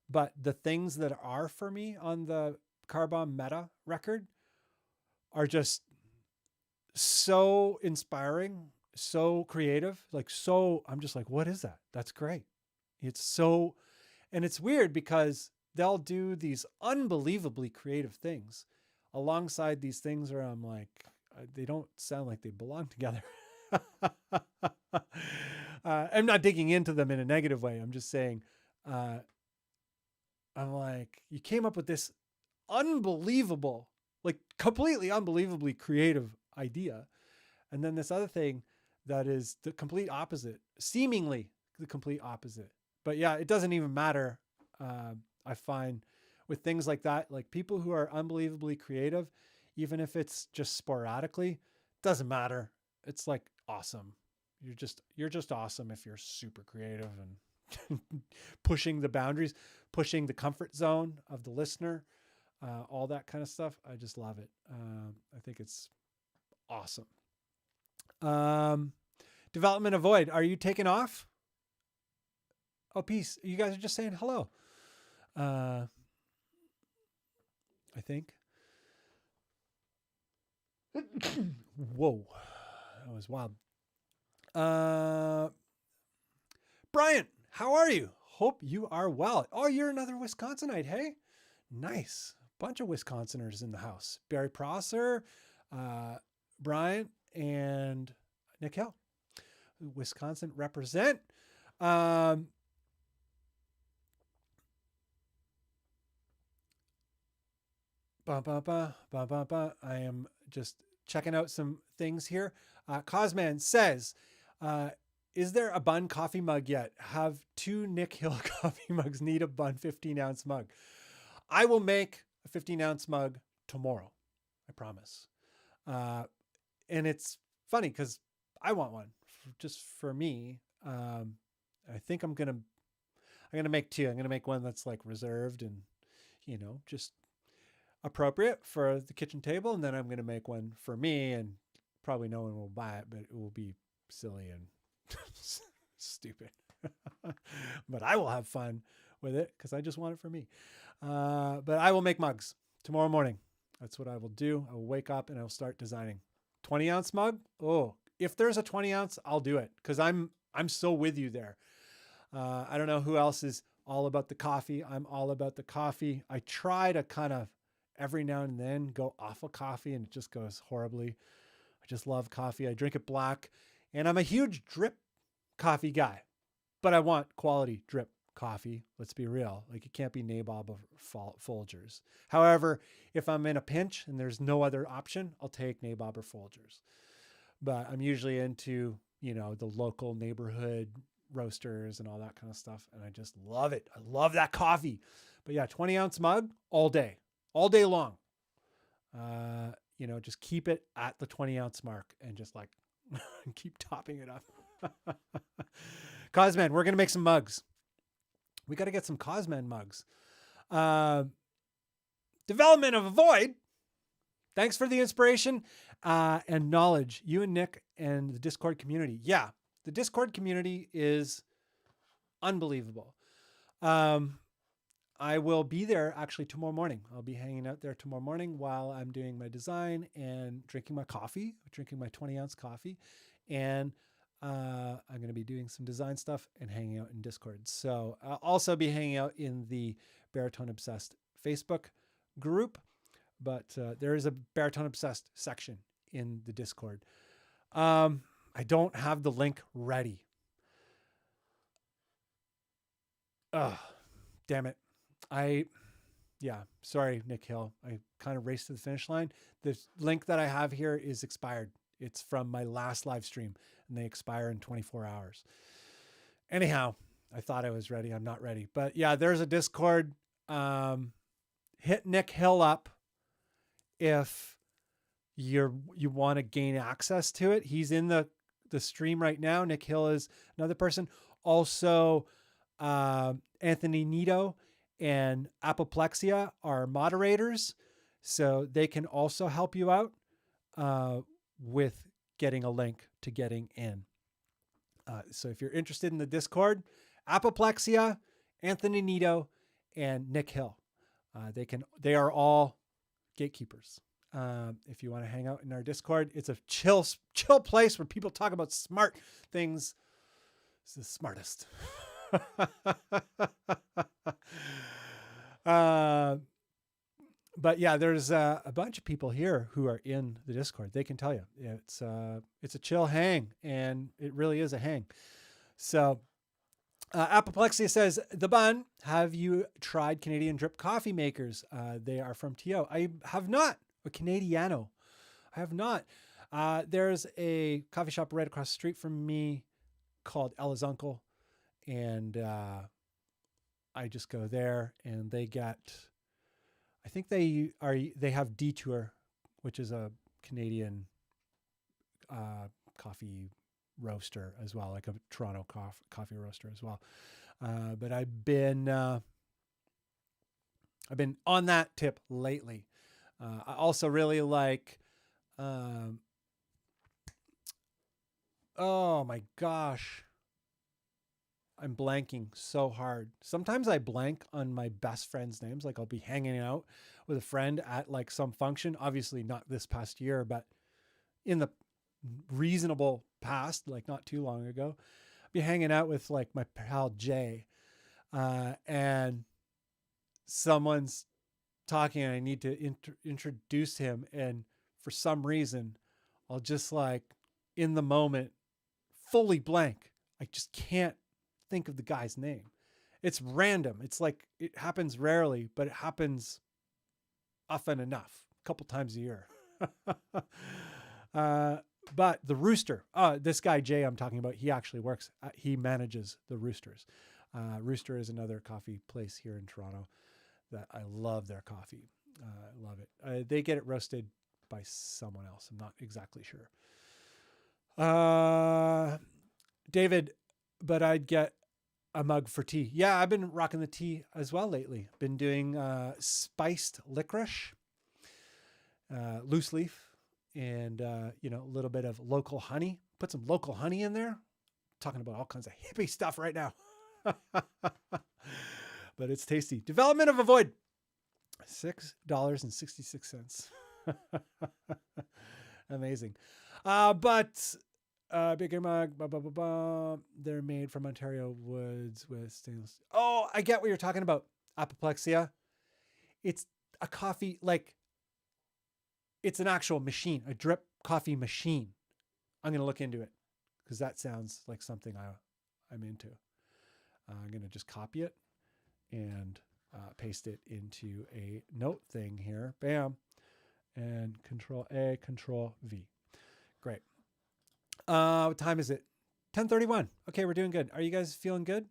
[SPEAKER 1] but the things that are for me on the Carbomb Meta record are just so inspiring, so creative, I'm just like, what is that? That's great. And it's weird because they'll do these unbelievably creative things alongside these things where I'm like, they don't sound like they belong together. I'm not digging into them in a negative way. I'm just saying, I'm like, you came up with this unbelievable, completely unbelievably creative idea. And then this other thing that is the complete opposite, seemingly the complete opposite. But yeah, it doesn't even matter. I find with things like that, like people who are unbelievably creative, even if it's just sporadically, doesn't matter. It's awesome. You're just awesome if you're super creative and pushing the boundaries, pushing the comfort zone of the listener, all that kind of stuff. I just love it. I think it's awesome. Development Avoid. Are you taking off? Oh, peace. You guys are just saying hello. I think. Whoa. That was wild. Brian, how are you? Hope you are well. Oh, you're another Wisconsinite, hey? Nice. Bunch of Wisconsiners in the house. Barry Prosser, Brian, and Nick Hill. Wisconsin represent. I am just checking out some things here. Cosman says, is there a Bunn coffee mug yet? Have 2 Nick Hill coffee mugs, need a Bunn 15-ounce mug. I will make a 15-ounce mug tomorrow. I promise. And it's funny because I want one just for me. I think I'm gonna make 2. I'm gonna make one that's like reserved and, you know, just appropriate for the kitchen table, and then I'm gonna make one for me, and probably no one will buy it, but it will be silly and stupid. But I will have fun with it because I just want it for me. But I will make mugs tomorrow morning. That's what I will do. I will wake up and I'll start designing. 20-ounce mug. Oh, if there's a 20-ounce, I'll do it because I'm so with you there. I don't know who else is all about the coffee. I'm all about the coffee. I try to kind of every now and then go off of coffee, and it just goes horribly. I just love coffee. I drink it black, and I'm a huge drip coffee guy, but I want quality drip coffee. Let's be real. Like, it can't be Nabob or Folgers. However, if I'm in a pinch and there's no other option, I'll take Nabob or Folgers. But I'm usually into, you know, the local neighborhood roasters and all that kind of stuff. And I just love it. I love that coffee. But yeah, 20-ounce mug all day long. You know, just keep it at the 20-ounce mark and just like keep topping it up. Cosman, we're going to make some mugs. We got to get some Cosman mugs. Development of a Void. Thanks for the inspiration and knowledge. You and Nick and the Discord community. Yeah, the Discord community is unbelievable. I will be there actually tomorrow morning. I'll be hanging out there tomorrow morning while I'm doing my design and drinking my coffee, drinking my 20-ounce coffee. And I'm going to be doing some design stuff and hanging out in Discord. So I'll also be hanging out in the Baritone Obsessed Facebook group. But there is a Baritone Obsessed section in the Discord. I don't have the link ready. Damn it. Sorry, Nick Hill. I kind of raced to the finish line. The link that I have here is expired. It's from my last live stream, and they expire in 24 hours. Anyhow, I thought I was ready. I'm not ready. But yeah, there's a Discord. Hit Nick Hill up if you want to gain access to it. He's in the stream right now. Nick Hill is another person. Also, Anthony Nito and Apoplexia are moderators, so they can also help you out with getting a link to getting in. So if you're interested in the Discord, Apoplexia, Anthony Nito, and Nick Hill, they are all gatekeepers. If you want to hang out in our Discord, it's a chill place where people talk about smart things. It's the smartest. But yeah, there's a bunch of people here who are in the Discord. They can tell you it's a chill hang, and it really is a hang. So Apoplexia says, the Bunn, have you tried Canadian drip coffee makers? They are from TO. I have not. A Canadiano. I have not. There's a coffee shop right across the street from me called Ella's Uncle. And I just go there, and they get, I think they have Detour, which is a Canadian coffee roaster as well, like a Toronto coffee roaster as well. But I've been on that tip lately. I also really like, oh my gosh, I'm blanking so hard. Sometimes I blank on my best friend's names. Like, I'll be hanging out with a friend at like some function, obviously not this past year, but in the reasonable past, like not too long ago, I'll be hanging out with like my pal Jay, and someone's talking and I need to introduce him. And for some reason, I'll just like in the moment, fully blank. I just can't think of the guy's name. It's random. It's like, it happens rarely, but it happens often enough, a couple times a year. But the rooster, this guy Jay I'm talking about, he actually works. He manages the Roosters. Rooster is another coffee place here in Toronto that I love their coffee. I love it. They get it roasted by someone else. I'm not exactly sure. David, but I'd get a mug for tea. Yeah, I've been rocking the tea as well lately. Been doing spiced licorice, loose leaf, and a little bit of local honey. Put some local honey in there. Talking about all kinds of hippie stuff right now. But it's tasty. Development of a void. $6.66. Amazing. Bigger mug, they're made from Ontario woods with stainless. Oh, I get what you're talking about. Apoplexia. It's a coffee, it's an actual machine, a drip coffee machine. I'm going to look into it because that sounds like something I'm into. I'm going to just copy it and paste it into a note thing here. Bam. And Control A, Control V. Great. What time is it? 10:31. Okay, we're doing good. Are you guys feeling good?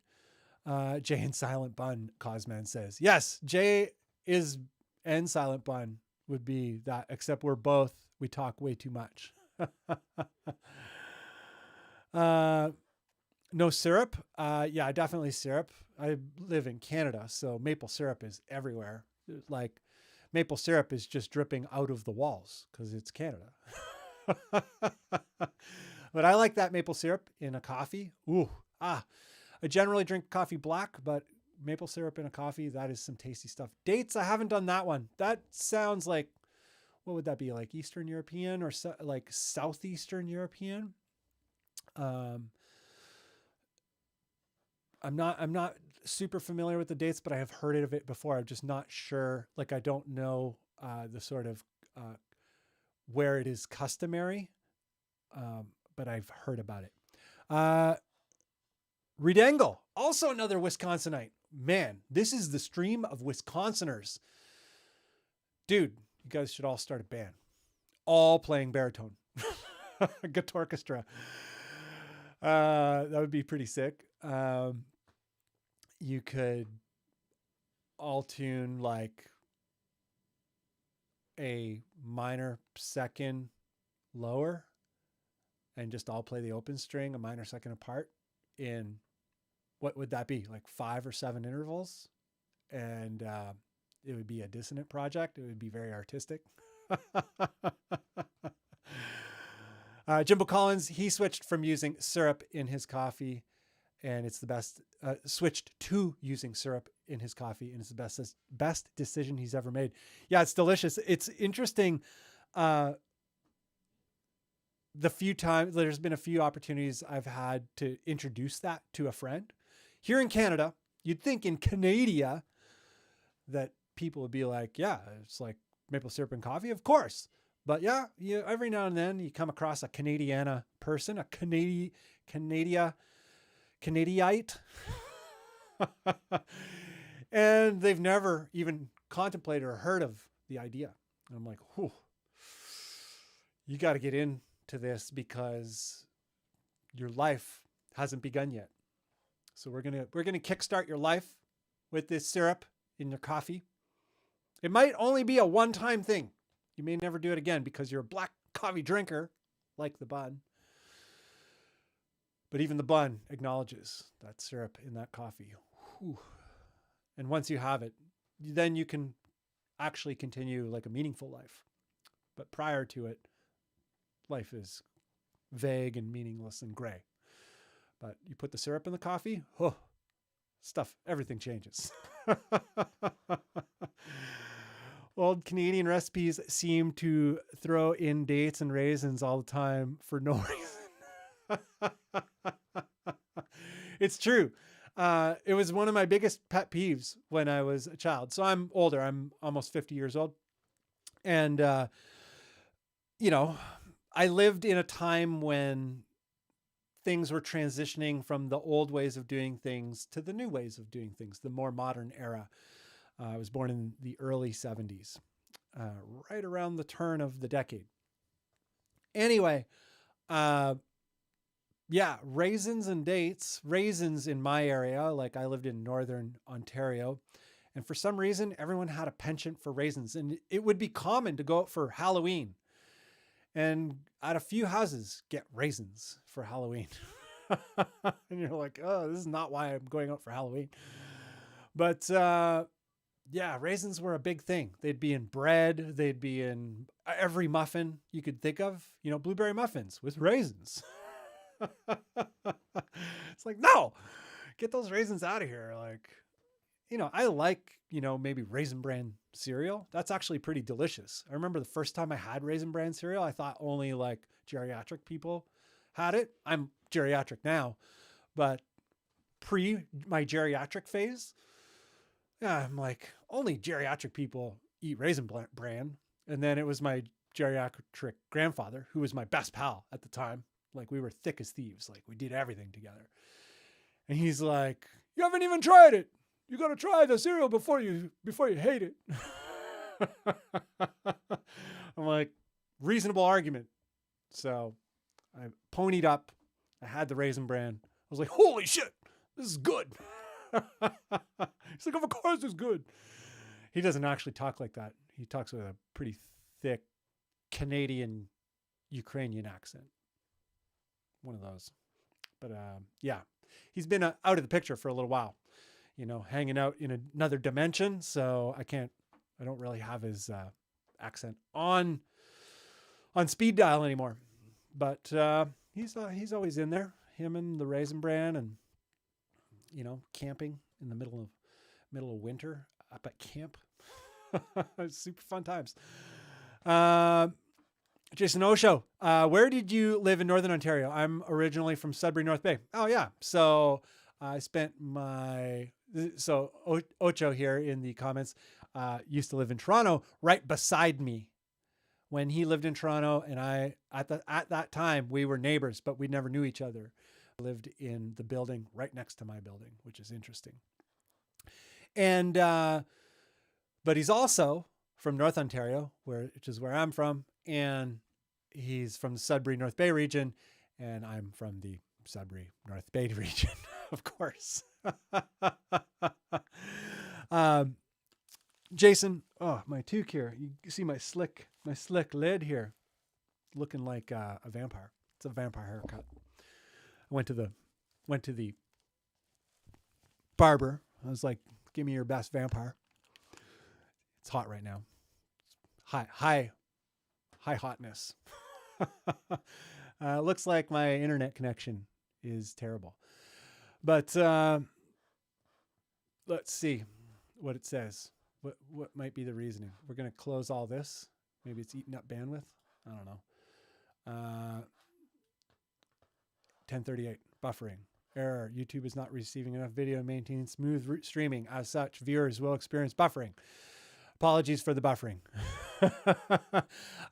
[SPEAKER 1] Jay and Silent Bun, Cosman says. Yes, Jay is and Silent Bun would be that, except we talk way too much. No syrup. Yeah, definitely syrup. I live in Canada, so maple syrup is everywhere. Like maple syrup is just dripping out of the walls because it's Canada. But I like that maple syrup in a coffee. Ooh, I generally drink coffee black, but maple syrup in a coffee, that is some tasty stuff. Dates, I haven't done that one. That sounds like, what would that be? Like Eastern European or like Southeastern European? I'm not super familiar with the dates, but I have heard of it before. I'm just not sure. Like, I don't know the sort of where it is customary, but I've heard about it. Redangle, also another Wisconsinite. Man, this is the stream of Wisconsiners. Dude, you guys should all start a band. All playing baritone. Guitar orchestra. That would be pretty sick. You could all tune like a minor second lower and just all play the open string a minor second apart in, what would that be? Like 5 or 7 intervals. And it would be a dissonant project. It would be very artistic. Jimbo Collins, he switched from using syrup in his coffee, and it's the best, switched to using syrup in his coffee, and it's the best decision he's ever made. Yeah, it's delicious. It's interesting. The few times, there's been a few opportunities I've had to introduce that to a friend. Here in Canada, you'd think in Canada that people would be like, yeah, it's like maple syrup and coffee, of course. But yeah, every now and then you come across a Canadiana person, a Canadiite, and they've never even contemplated or heard of the idea. And I'm like, whew, you got to get into this because your life hasn't begun yet. So we're gonna kickstart your life with this syrup in your coffee. It might only be a one-time thing. You may never do it again because you're a black coffee drinker, like the Bunn. But even the Bunn acknowledges that syrup in that coffee. Whew. And once you have it, then you can actually continue like a meaningful life. But prior to it, life is vague and meaningless and gray. But you put the syrup in the coffee, everything changes. Old Canadian recipes seem to throw in dates and raisins all the time for no reason. It's true. It was one of my biggest pet peeves when I was a child. So I'm older. I'm almost 50 years old. And, I lived in a time when things were transitioning from the old ways of doing things to the new ways of doing things, the more modern era. I was born in the early 70s, right around the turn of the decade. Anyway, yeah, raisins and dates. Raisins in my area, like I lived in Northern Ontario, and for some reason, everyone had a penchant for raisins, and it would be common to go out for Halloween, and at a few houses get raisins for Halloween. And you're like, oh, this is not why I'm going out for Halloween. But yeah, raisins were a big thing. They'd be in bread. They'd be in every muffin you could think of. You know, blueberry muffins with raisins. It's like, no, get those raisins out of here. Like, you know, I like, you know, maybe Raisin Bran cereal. That's actually pretty delicious. I remember the first time I had Raisin Bran cereal, I thought only like geriatric people had it. I'm geriatric now, but pre my geriatric phase, yeah, I'm like, only geriatric people eat Raisin Bran. And then it was my geriatric grandfather, who was my best pal at the time. Like, we were thick as thieves. Like, we did everything together. And he's like, you haven't even tried it. You got to try the cereal before you hate it. I'm like, reasonable argument. So I ponied up. I had the Raisin Bran. I was like, holy shit, this is good. He's like, of course it's good. He doesn't actually talk like that. He talks with a pretty thick Canadian Ukrainian accent. One of those. But yeah, he's been out of the picture for a little while, you know, hanging out in another dimension. So I don't really have his accent on speed dial anymore. But he's always in there, him and the Raisin Bran, and, you know, camping in the middle of winter up at camp. Super fun times. Jason Osho, where did you live in Northern Ontario? I'm originally from Sudbury, North Bay. Oh yeah. So I spent Ocho here in the comments, used to live in Toronto right beside me when he lived in Toronto. And at that time we were neighbors, but we never knew each other. I lived in the building right next to my building, which is interesting. And, but he's also from North Ontario, which is where I'm from. And he's from the Sudbury North Bay region, and I'm from the Sudbury North Bay region, of course. Jason, oh, my toque here. You see my slick lid here, looking like a vampire. It's a vampire haircut. I went to the barber. I was like, give me your best vampire. It's hot right now. High hotness. Looks like my internet connection is terrible. But let's see what it says. What might be the reasoning? We're going to close all this. Maybe it's eating up bandwidth. I don't know. 1038, buffering. Error. YouTube is not receiving enough video and maintaining smooth streaming. As such, viewers will experience buffering. Apologies for the buffering.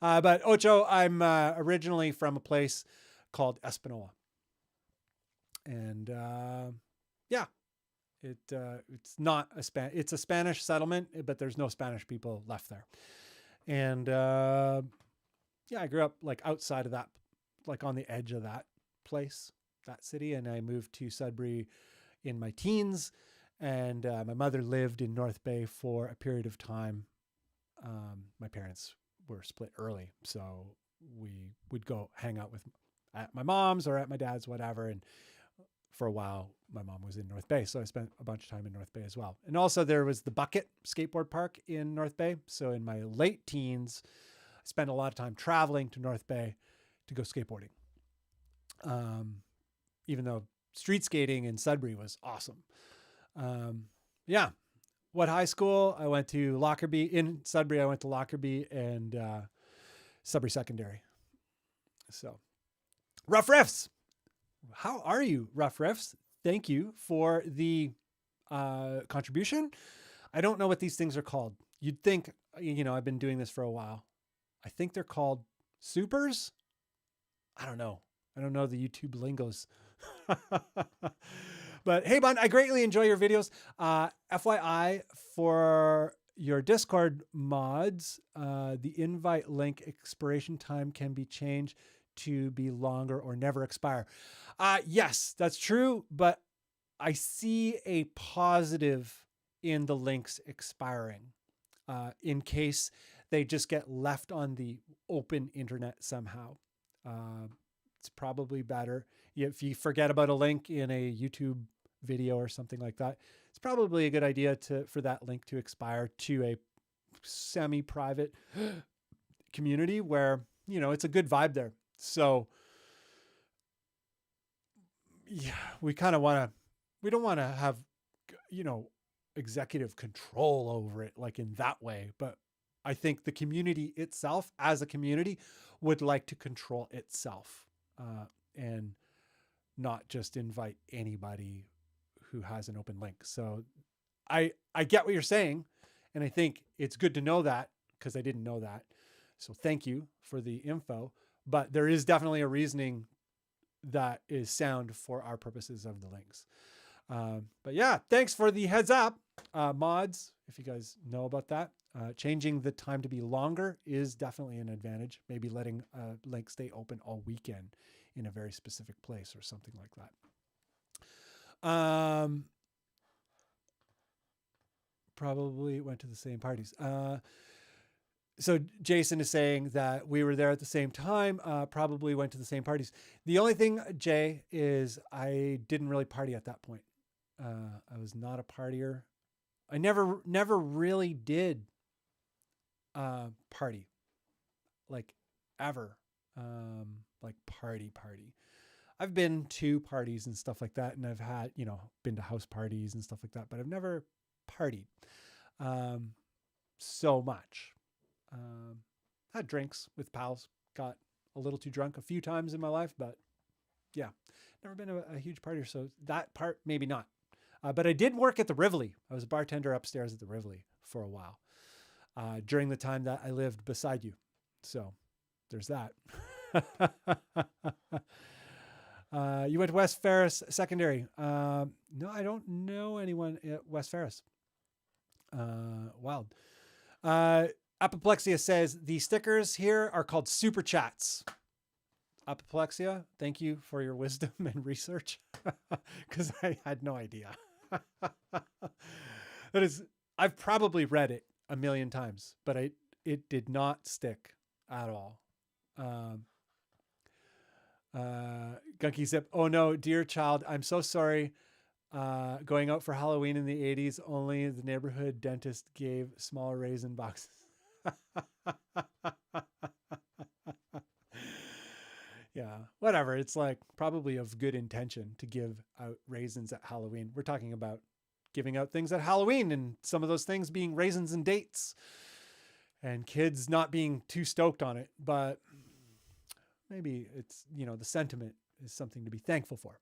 [SPEAKER 1] But Ocho, I'm originally from a place called Espanola. And yeah, it's not it's a Spanish settlement, but there's no Spanish people left there. And yeah, I grew up like outside of that, like on the edge of that place, that city. And I moved to Sudbury in my teens. And my mother lived in North Bay for a period of time. My parents were split early, so we would go hang out at my mom's or at my dad's, whatever. And for a while, my mom was in North Bay, so I spent a bunch of time in North Bay as well. And also there was the Bucket skateboard park in North Bay. So in my late teens, I spent a lot of time traveling to North Bay to go skateboarding. Even though street skating in Sudbury was awesome. Yeah. What high school? I went to Lockerbie. In Sudbury, I went to Lockerbie and Sudbury Secondary. So, Rough Riffs. How are you, Rough Riffs? Thank you for the contribution. I don't know what these things are called. You'd think, you know, I've been doing this for a while. I think they're called supers. I don't know. I don't know the YouTube lingos. But hey, Bunn, I greatly enjoy your videos. FYI, for your Discord mods, the invite link expiration time can be changed to be longer or never expire. Yes, that's true, but I see a positive in the links expiring in case they just get left on the open internet somehow. It's probably better if you forget about a link in a YouTube video or something like that. It's probably a good idea for that link to expire to a semi-private community where, you know, it's a good vibe there. So yeah, we don't want to have, you know, executive control over it like in that way. But I think the community itself as a community would like to control itself and not just invite anybody who has an open link. So I get what you're saying. And I think it's good to know that because I didn't know that. So thank you for the info. But there is definitely a reasoning that is sound for our purposes of the links. But yeah, thanks for the heads up, mods. If you guys know about that, changing the time to be longer is definitely an advantage. Maybe letting a link stay open all weekend in a very specific place or something like that. Probably went to the same parties. So Jason is saying that we were there at the same time, probably went to the same parties. The only thing, Jay, is I didn't really party at that point. I was not a partier. I never really did party, like ever, like party. I've been to parties and stuff like that, and I've had, you know, been to house parties and stuff like that, but I've never partied so much. Had drinks with pals, got a little too drunk a few times in my life, but yeah, never been a huge partier. So that part, maybe not. But I did work at the Rivoli. I was a bartender upstairs at the Rivoli for a while during the time that I lived beside you. So there's that. You went to West Ferris Secondary. No, I don't know anyone at West Ferris. Wild. Apoplexia says the stickers here are called super chats. Apoplexia, thank you for your wisdom and research, because I had no idea. I've probably read it a million times, but it did not stick at all. Gunky Zip, oh no, dear child, I'm so sorry. Going out for Halloween in the 80s, only the neighborhood dentist gave small raisin boxes. Yeah, whatever. It's like probably of good intention to give out raisins at Halloween. We're talking about giving out things at Halloween and some of those things being raisins and dates and kids not being too stoked on it. But maybe it's, you know, the sentiment is something to be thankful for.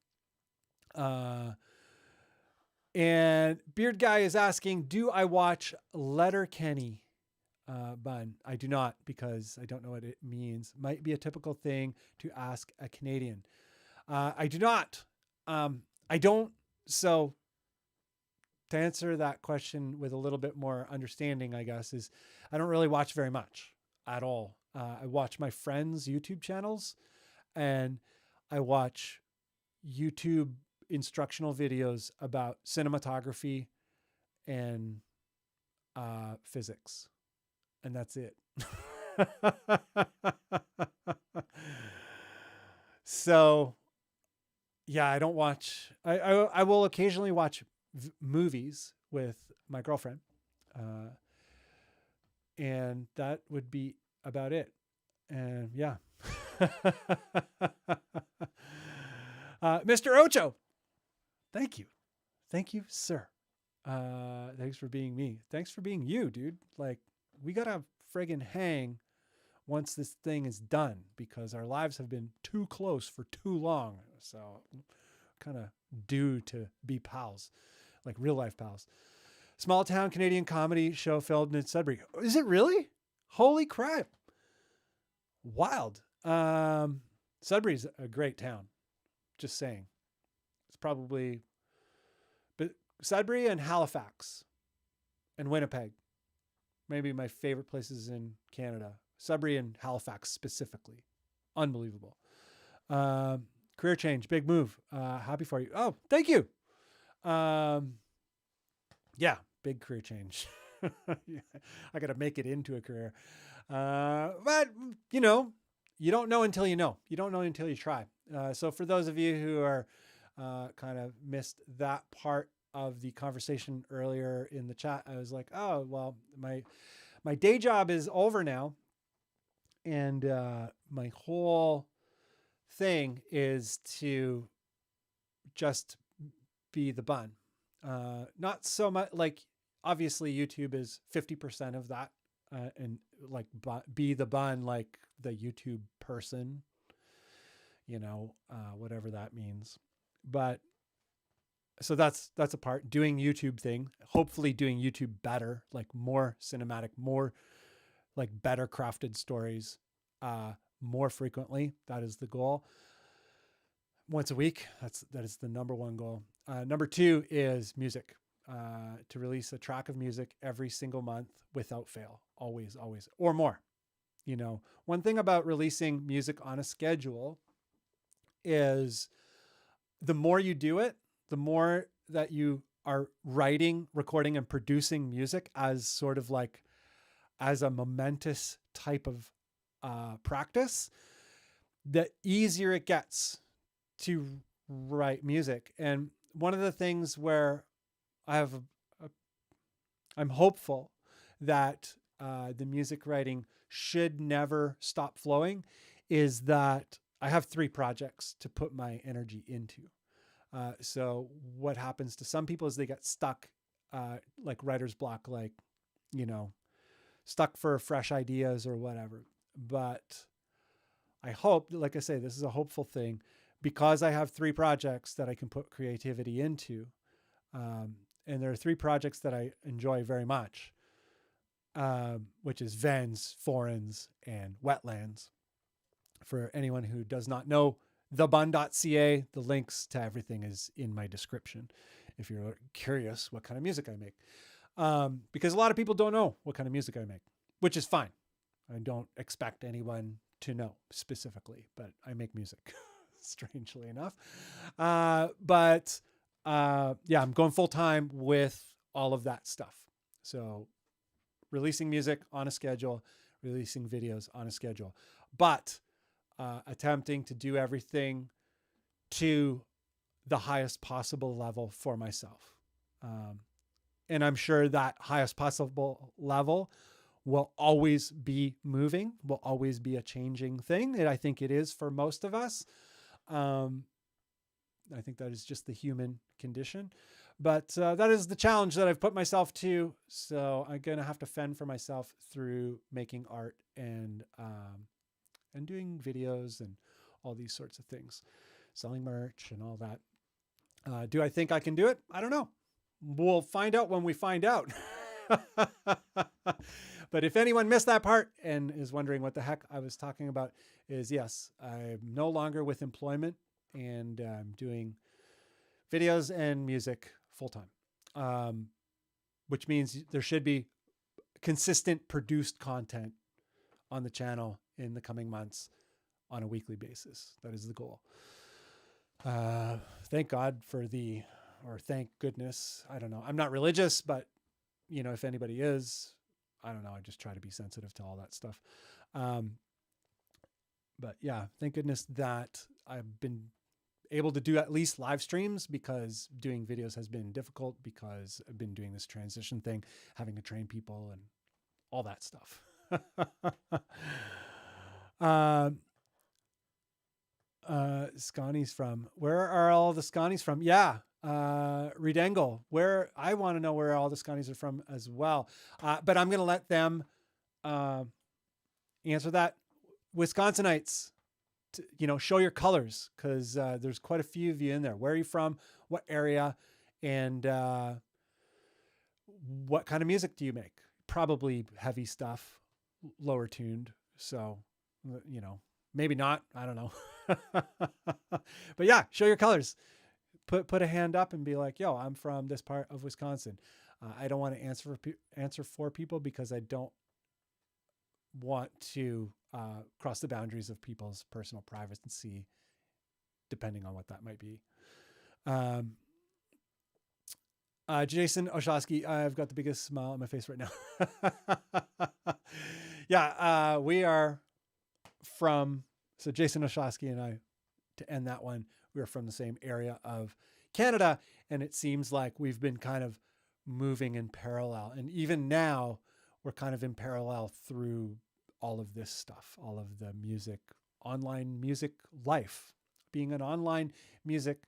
[SPEAKER 1] And Beard Guy is asking, do I watch Letterkenny? Bunn, I do not, because I don't know what it means. Might be a typical thing to ask a Canadian. I do not. I don't. So to answer that question with a little bit more understanding, I guess, is I don't really watch very much at all. I watch my friends' YouTube channels, and I watch YouTube instructional videos about cinematography and physics. And that's it. So, yeah, I don't watch. I will occasionally watch movies with my girlfriend, and that would be about it. And yeah, Mr. Ocho, thank you, sir. Thanks for being me. Thanks for being you, dude. Like, we gotta friggin' hang once this thing is done, because our lives have been too close for too long. So kind of due to be pals, like real life pals. Small town Canadian comedy show filmed in Sudbury. Is it really? Holy crap. Wild. Sudbury's a great town. Just saying. It's probably, but Sudbury and Halifax and Winnipeg. maybe my favorite places in Canada. Sudbury and Halifax specifically. Unbelievable. Career change, big move. Happy for you. Oh, thank you. Yeah, big career change. I got to make it into a career. But, you know, you don't know until you know. You don't know until you try. So for those of you who are kind of missed that part of the conversation earlier in the chat, I was like, oh, well, my day job is over now. And my whole thing is to just be the Bunn. Not so much like, obviously YouTube is 50% of that, and like be the Bunn, like the YouTube person, you know, whatever that means. But so that's a part. Doing YouTube thing, hopefully doing YouTube better, like more cinematic, more like better crafted stories, more frequently. That is the goal. Once a week. That is the number one goal. Number two is music. To release a track of music every single month without fail. Always, or more. You know, one thing about releasing music on a schedule is the more you do it, the more that you are writing, recording, and producing music as sort of like as a momentous type of practice, the easier it gets to write music. And one of the things where I'm hopeful that the music writing should never stop flowing is that I have 3 projects to put my energy into. So what happens to some people is they get stuck, like writer's block, like, you know, stuck for fresh ideas or whatever. But I hope, like I say, this is a hopeful thing because I have 3 projects that I can put creativity into. And there are 3 projects that I enjoy very much, which is Vens, Foreigns, and Wetlands. For anyone who does not know, thebunn.ca, the links to everything is in my description if you're curious what kind of music I make. Because a lot of people don't know what kind of music I make, which is fine. I don't expect anyone to know specifically, but I make music, strangely enough. Yeah, I'm going full time with all of that stuff. So releasing music on a schedule, releasing videos on a schedule, but attempting to do everything to the highest possible level for myself. And I'm sure that highest possible level will always be moving, will always be a changing thing. And I think it is for most of us. I think that is just the human condition, but that is the challenge that I've put myself to. So I'm going to have to fend for myself through making art and doing videos and all these sorts of things, selling merch and all that. Do I think I can do it? I don't know. We'll find out when we find out. But if anyone missed that part and is wondering what the heck I was talking about, is yes, I'm no longer with employment and I'm doing videos and music full time, which means there should be consistent produced content on the channel in the coming months on a weekly basis. That is the goal. Thank God or thank goodness. I don't know. I'm not religious, but you know, if anybody is, I don't know. I just try to be sensitive to all that stuff. But yeah, thank goodness that I've been able to do at least live streams, because doing videos has been difficult because I've been doing this transition thing, having to train people and all that stuff. Scani's from, where are all the Scani's from? Yeah. Redangle, where I want to know where all the Scani's are from as well. But I'm going to let them, answer that. Wisconsinites, show your colors, because there's quite a few of you in there. Where are you from? What area? And what kind of music do you make? Probably heavy stuff, lower tuned. So, maybe not. I don't know. But yeah, show your colors. Put a hand up and be like, yo, I'm from this part of Wisconsin. I don't want to answer for people because I don't want to cross the boundaries of people's personal privacy, depending on what that might be. Jason Oshowski, I've got the biggest smile on my face right now. Yeah, we are from, so Jason Oshowski and I, to end that one, we are from the same area of Canada, and it seems like we've been kind of moving in parallel. And even now, we're kind of in parallel through all of this stuff, all of the music, online music life, being an online music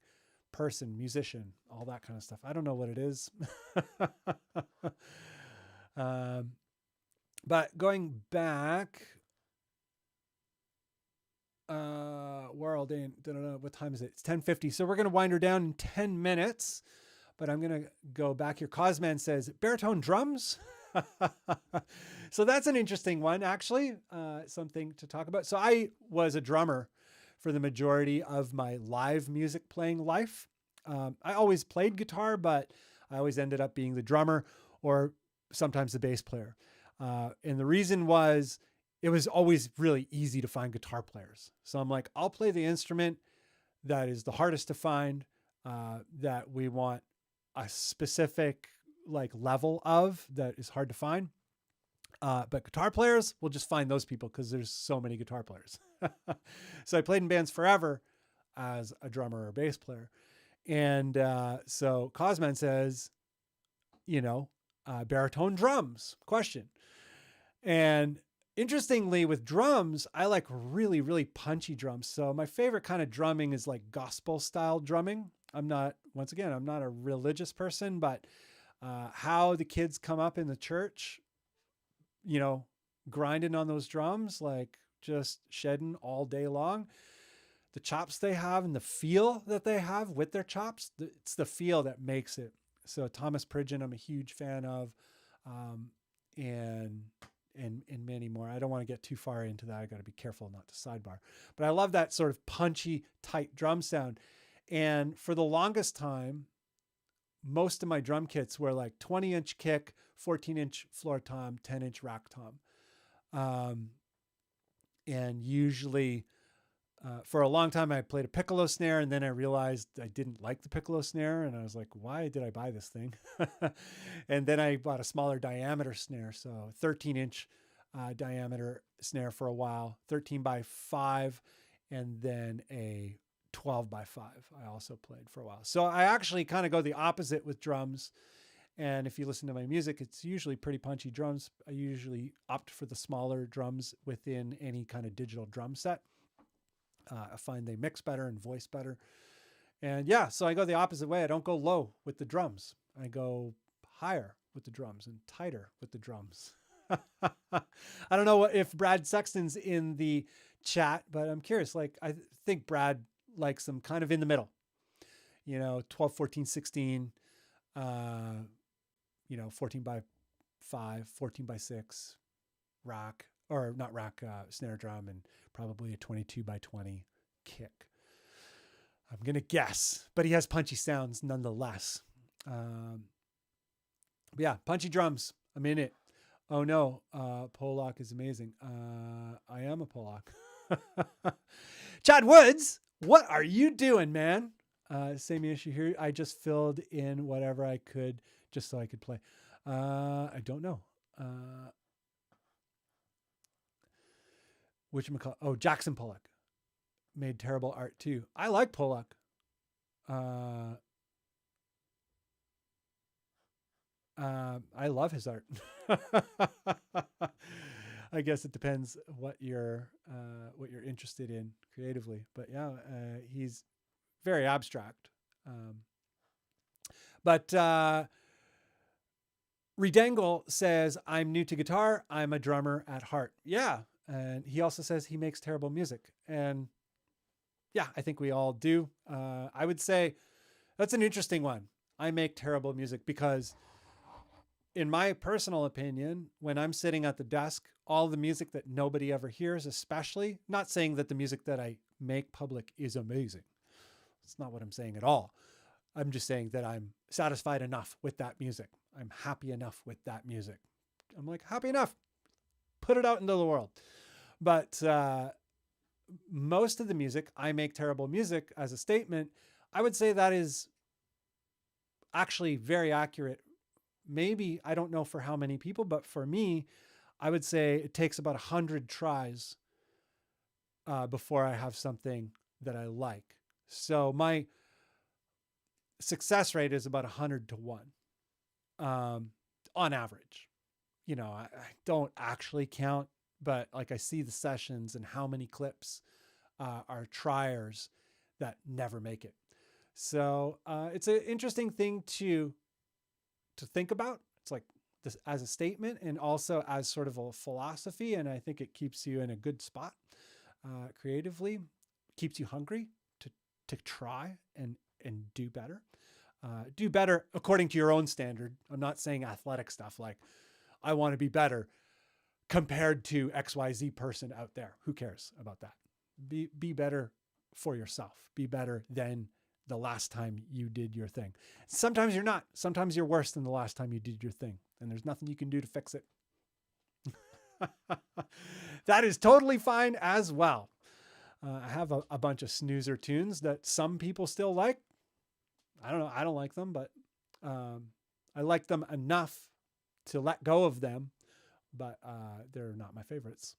[SPEAKER 1] person, musician, all that kind of stuff. I don't know what it is. But going back, world ain't, what time is it? It's 10:50. So we're going to wind her down in 10 minutes, but I'm going to go back here. Cosman says, baritone drums. So that's an interesting one, actually, something to talk about. So I was a drummer for the majority of my live music playing life. I always played guitar, but I always ended up being the drummer or sometimes the bass player. And the reason was it was always really easy to find guitar players. So I'm like, I'll play the instrument that is the hardest to find, that we want a specific like level of that is hard to find. But guitar players, we'll just find those people because there's so many guitar players. So I played in bands forever as a drummer or bass player. And so Cosman says, baritone drums, question. And interestingly, with drums, I like really, really punchy drums. So my favorite kind of drumming is like gospel style drumming. I'm not a religious person, but how the kids come up in the church, grinding on those drums, like just shedding all day long. The chops they have and the feel that they have with their chops, it's the feel that makes it. So Thomas Pridgeon, I'm a huge fan of, and many more. I don't want to get too far into that. I got to be careful not to sidebar, but I love that sort of punchy, tight drum sound. And for the longest time, most of my drum kits were like 20-inch kick, 14-inch floor tom, 10-inch rack tom. And usually, for a long time, I played a piccolo snare, and then I realized I didn't like the piccolo snare, and I was like, why did I buy this thing? And then I bought a smaller diameter snare, so 13-inch diameter snare for a while, 13 by 5, and then a 12 by 5 I also played for a while. So I actually kind of go the opposite with drums. And if you listen to my music, it's usually pretty punchy drums. I usually opt for the smaller drums within any kind of digital drum set. I find they mix better and voice better. And yeah, so I go the opposite way. I don't go low with the drums. I go higher with the drums and tighter with the drums. I don't know if Brad Sexton's in the chat, but I'm curious. Like, I think Brad likes them kind of in the middle, 12, 14, 16, 14 by 5, 14 by 6 rack, or not rack, snare drum, and probably a 22 by 20 kick. I'm going to guess, but he has punchy sounds nonetheless. But yeah, punchy drums. I'm in it. Oh no, Polak is amazing. I am a Polak. Chad Woods, what are you doing, man? Same issue here. I just filled in whatever I could just so I could play. I don't know. Whatchamacallit? Oh, Jackson Pollock made terrible art too. I like Pollock. I love his art. I guess it depends what you're interested in creatively. But yeah, he's very abstract. But Redangle says, I'm new to guitar. I'm a drummer at heart. Yeah. And he also says he makes terrible music. And yeah, I think we all do. I would say that's an interesting one. I make terrible music because, in my personal opinion, when I'm sitting at the desk, all the music that nobody ever hears, especially, not saying that the music that I make public is amazing. It's not what I'm saying at all. I'm just saying that I'm satisfied enough with that music. I'm happy enough with that music. I'm like, happy enough. Put it out into the world. But most of the music, I make terrible music as a statement. I would say that is actually very accurate. Maybe, I don't know for how many people, but for me, I would say it takes about 100 tries before I have something that I like. So my success rate is about 100 to 1 on average. You know, I don't actually count, but like I see the sessions and how many clips are triers that never make it. So it's an interesting thing to think about. It's like this as a statement and also as sort of a philosophy. And I think it keeps you in a good spot creatively, keeps you hungry to try and do better. Do better according to your own standard. I'm not saying athletic stuff like I want to be better compared to XYZ person out there. Who cares about that? Be better for yourself. Be better than the last time you did your thing. Sometimes you're not. Sometimes you're worse than the last time you did your thing, and there's nothing you can do to fix it. That is totally fine as well. I have a bunch of snoozer tunes that some people still like. I don't know. I don't like them, but I like them enough to let go of them, but they're not my favorites.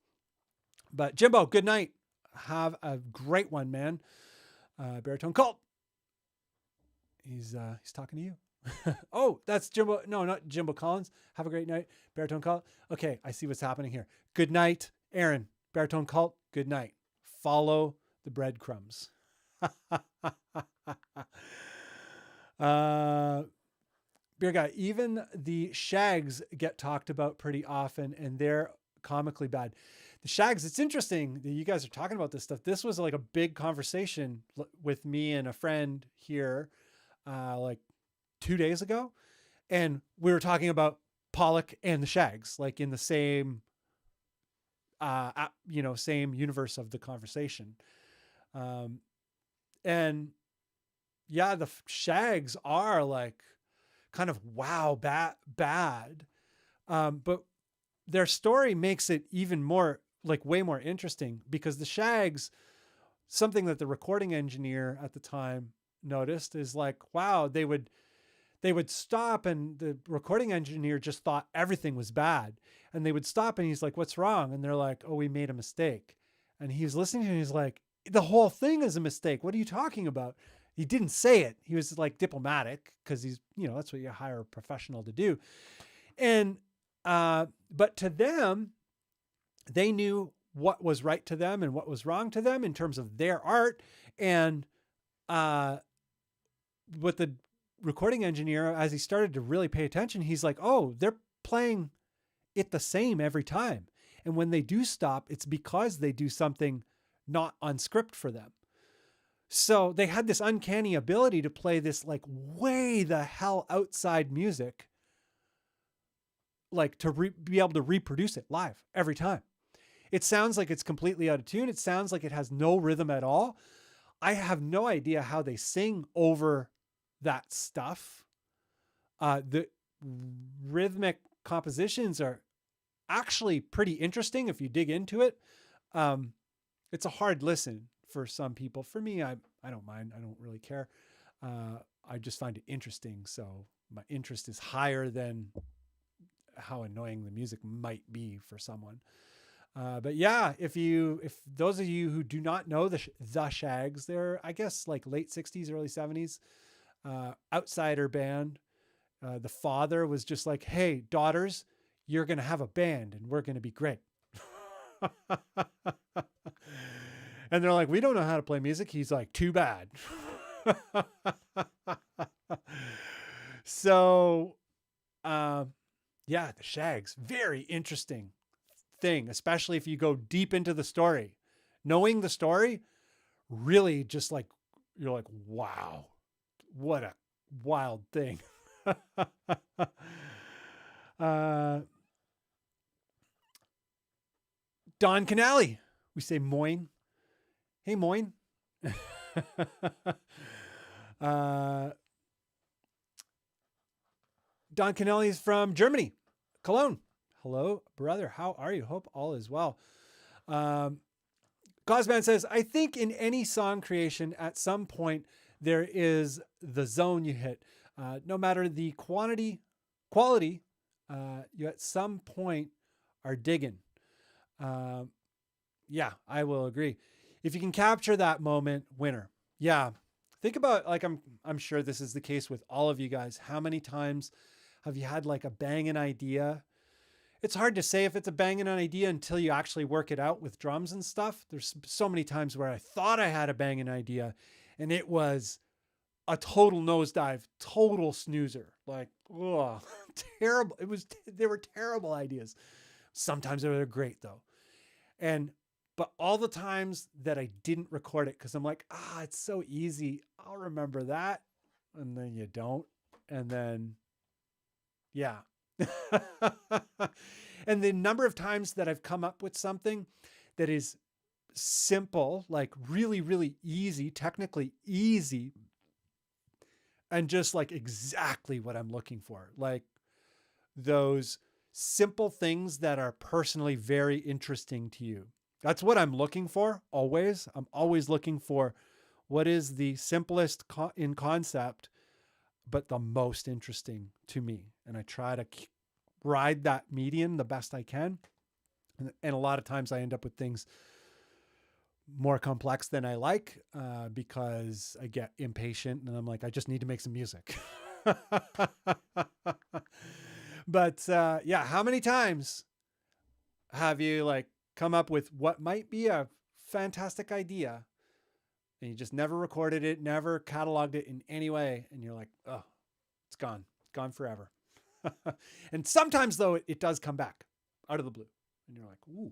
[SPEAKER 1] But Jimbo, good night. Have a great one, man. Baritone Cult. He's talking to you. Oh, that's Jimbo. No, not Jimbo Collins. Have a great night. Baritone Cult. Okay, I see what's happening here. Good night, Aaron. Baritone Cult. Good night. Follow the breadcrumbs. Beer guy, even the Shags get talked about pretty often, and they're comically bad. The Shags, it's interesting that you guys are talking about this stuff. This was like a big conversation with me and a friend here like 2 days ago. And we were talking about Pollock and the Shags, like in the same, same universe of the conversation. And yeah, the Shags are like kind of bad. But their story makes it even more, like way more interesting, because the Shags, something that the recording engineer at the time noticed is like, wow, they would stop, and the recording engineer just thought everything was bad. And they would stop and he's like, what's wrong? And they're like, oh, we made a mistake. And he was listening and he's like, the whole thing is a mistake. What are you talking about? He didn't say it. He was like diplomatic because he's, that's what you hire a professional to do. And, but to them, they knew what was right to them and what was wrong to them in terms of their art. And, with the recording engineer, as he started to really pay attention, he's like, oh, they're playing it the same every time. And when they do stop, it's because they do something not on script for them. So they had this uncanny ability to play this like way the hell outside music, like to be able to reproduce it live every time. It sounds like it's completely out of tune. It sounds like it has no rhythm at all. I have no idea how they sing over that stuff. The rhythmic compositions are actually pretty interesting if you dig into it. It's a hard listen for some people. For me, I don't mind. I don't really care. I just find it interesting. So my interest is higher than how annoying the music might be for someone. But yeah, if those of you who do not know the Shags, they're, I guess, like late 60s, early 70s, outsider band. The father was just like, hey, daughters, you're going to have a band and we're going to be great. And they're like, we don't know how to play music. He's like, too bad. So, yeah, the Shags, very interesting thing, especially if you go deep into the story. Knowing the story, really just like, you're like, wow, what a wild thing. Don Canale, we say moin. Hey, moin. Don Canelli is from Germany, Cologne. Hello, brother. How are you? Hope all is well. Cosman says, I think in any song creation, at some point, there is the zone you hit. No matter the quality, you at some point are digging. Yeah, I will agree. If you can capture that moment, winner. Yeah. Think about, like, I'm sure this is the case with all of you guys. How many times have you had like a banging idea? It's hard to say if it's a banging idea until you actually work it out with drums and stuff. There's so many times where I thought I had a banging idea and it was a total nosedive, total snoozer. Like, oh, terrible. They were terrible ideas. Sometimes they were great though. But all the times that I didn't record it, because I'm like, it's so easy. I'll remember that. And then you don't. And then, yeah. And the number of times that I've come up with something that is simple, like really, really easy, technically easy, and just like exactly what I'm looking for. Like those simple things that are personally very interesting to you. That's what I'm looking for always. I'm always looking for what is the simplest in concept, but the most interesting to me. And I try to ride that median the best I can. And a lot of times I end up with things more complex than I like because I get impatient and I'm like, I just need to make some music. But yeah, how many times have you like come up with what might be a fantastic idea and you just never recorded it, never cataloged it in any way, and you're like, oh, it's gone forever. And sometimes though it does come back out of the blue and you're like, ooh,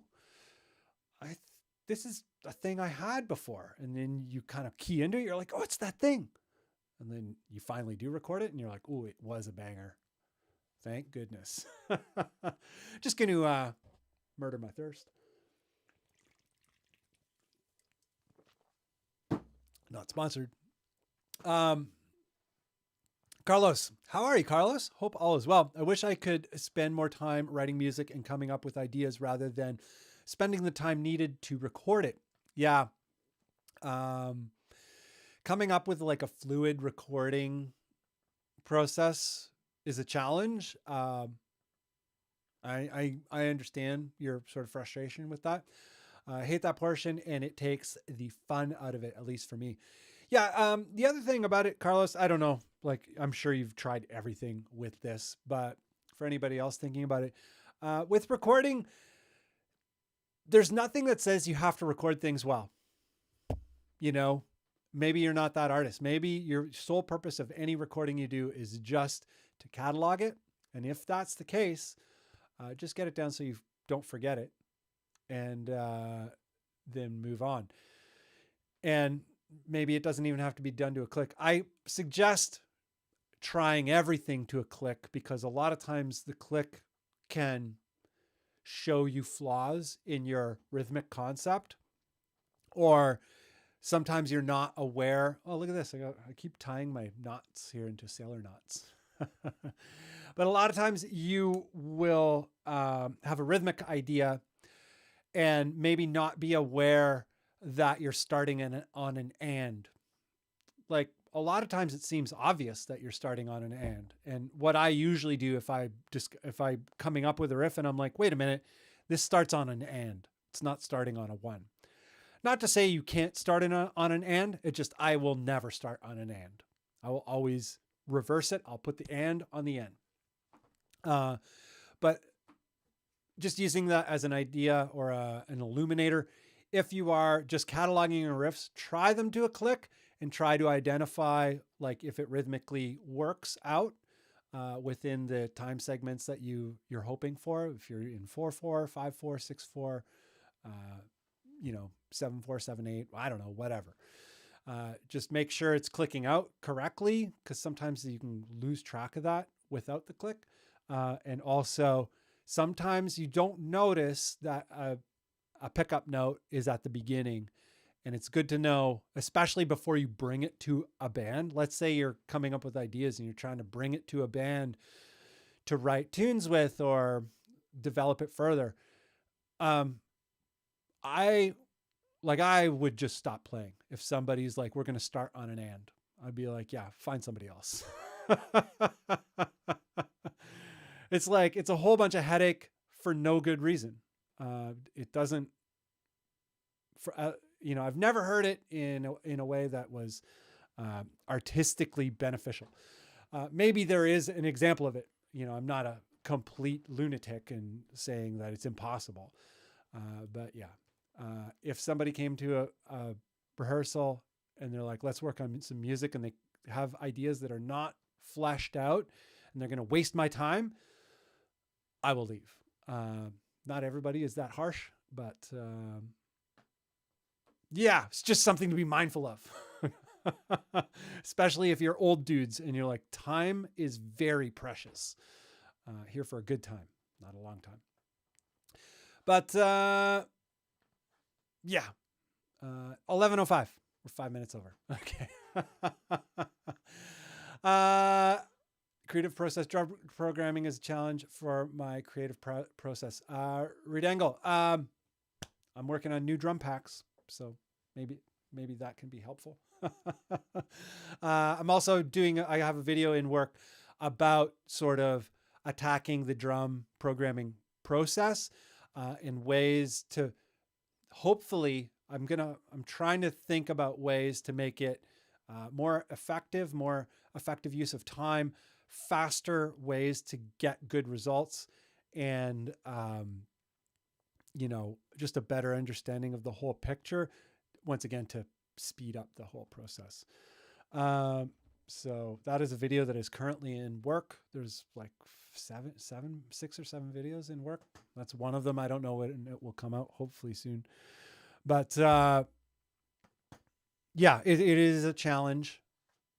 [SPEAKER 1] this is a thing I had before. And then you kind of key into it, you're like, oh, it's that thing. And then you finally do record it and you're like, ooh, it was a banger. Thank goodness. Just going to murder my thirst. Not sponsored. Carlos, how are you, Carlos? Hope all is well. I wish I could spend more time writing music and coming up with ideas rather than spending the time needed to record it. Yeah. Coming up with like a fluid recording process is a challenge. I understand your sort of frustration with that. I hate that portion and it takes the fun out of it, at least for me. Yeah. The other thing about it, Carlos, I don't know, like I'm sure you've tried everything with this, but for anybody else thinking about it, with recording, there's nothing that says you have to record things well. You know, maybe you're not that artist. Maybe your sole purpose of any recording you do is just to catalog it. And if that's the case, just get it down so you don't forget it and then move on. And maybe it doesn't even have to be done to a click. I suggest trying everything to a click because a lot of times the click can show you flaws in your rhythmic concept, or sometimes you're not aware. Oh, look at this. I keep tying my knots here into sailor knots. But a lot of times you will have a rhythmic idea and maybe not be aware that you're starting on an and. Like a lot of times it seems obvious that you're starting on an and. And what I usually do if I'm coming up with a riff and I'm like, wait a minute, this starts on an and. It's not starting on a one. Not to say you can't start on an and. It just, I will never start on an and. I will always reverse it. I'll put the and on the end. But just using that as an idea or an illuminator, if you are just cataloging your riffs, try them to a click and try to identify like if it rhythmically works out within the time segments that you're hoping for. If you're in 4/4, 5/4, 6/4, 7/4, 7/8, I don't know, whatever. Just make sure it's clicking out correctly because sometimes you can lose track of that without the click. And also sometimes you don't notice that a pickup note is at the beginning, and it's good to know, especially before you bring it to a band. Let's say you're coming up with ideas and you're trying to bring it to a band to write tunes with or develop it further. I would just stop playing if somebody's like, we're going to start on an and. I'd be like, yeah, find somebody else. It's like, it's a whole bunch of headache for no good reason. It doesn't, I've never heard it in a way that was artistically beneficial. Maybe there is an example of it. I'm not a complete lunatic in saying that it's impossible. But yeah, if somebody came to a rehearsal and they're like, let's work on some music, and they have ideas that are not fleshed out and they're going to waste my time, I will leave. Not everybody is that harsh, but yeah, it's just something to be mindful of. Especially if you're old dudes and you're like, time is very precious. Here for a good time, not a long time. But yeah, 11:05. We're 5 minutes over. Okay. Creative process drum programming is a challenge for my creative process. Redangle. I'm working on new drum packs, so maybe that can be helpful. I'm also I have a video in work about sort of attacking the drum programming process in ways to hopefully, I'm trying to think about ways to make it more effective use of time, faster ways to get good results, and just a better understanding of the whole picture, once again, to speed up the whole process. So that is a video that is currently in work. There's like 6 or 7 videos in work. That's one of them. I don't know when it will come out, hopefully soon. But yeah, it is a challenge.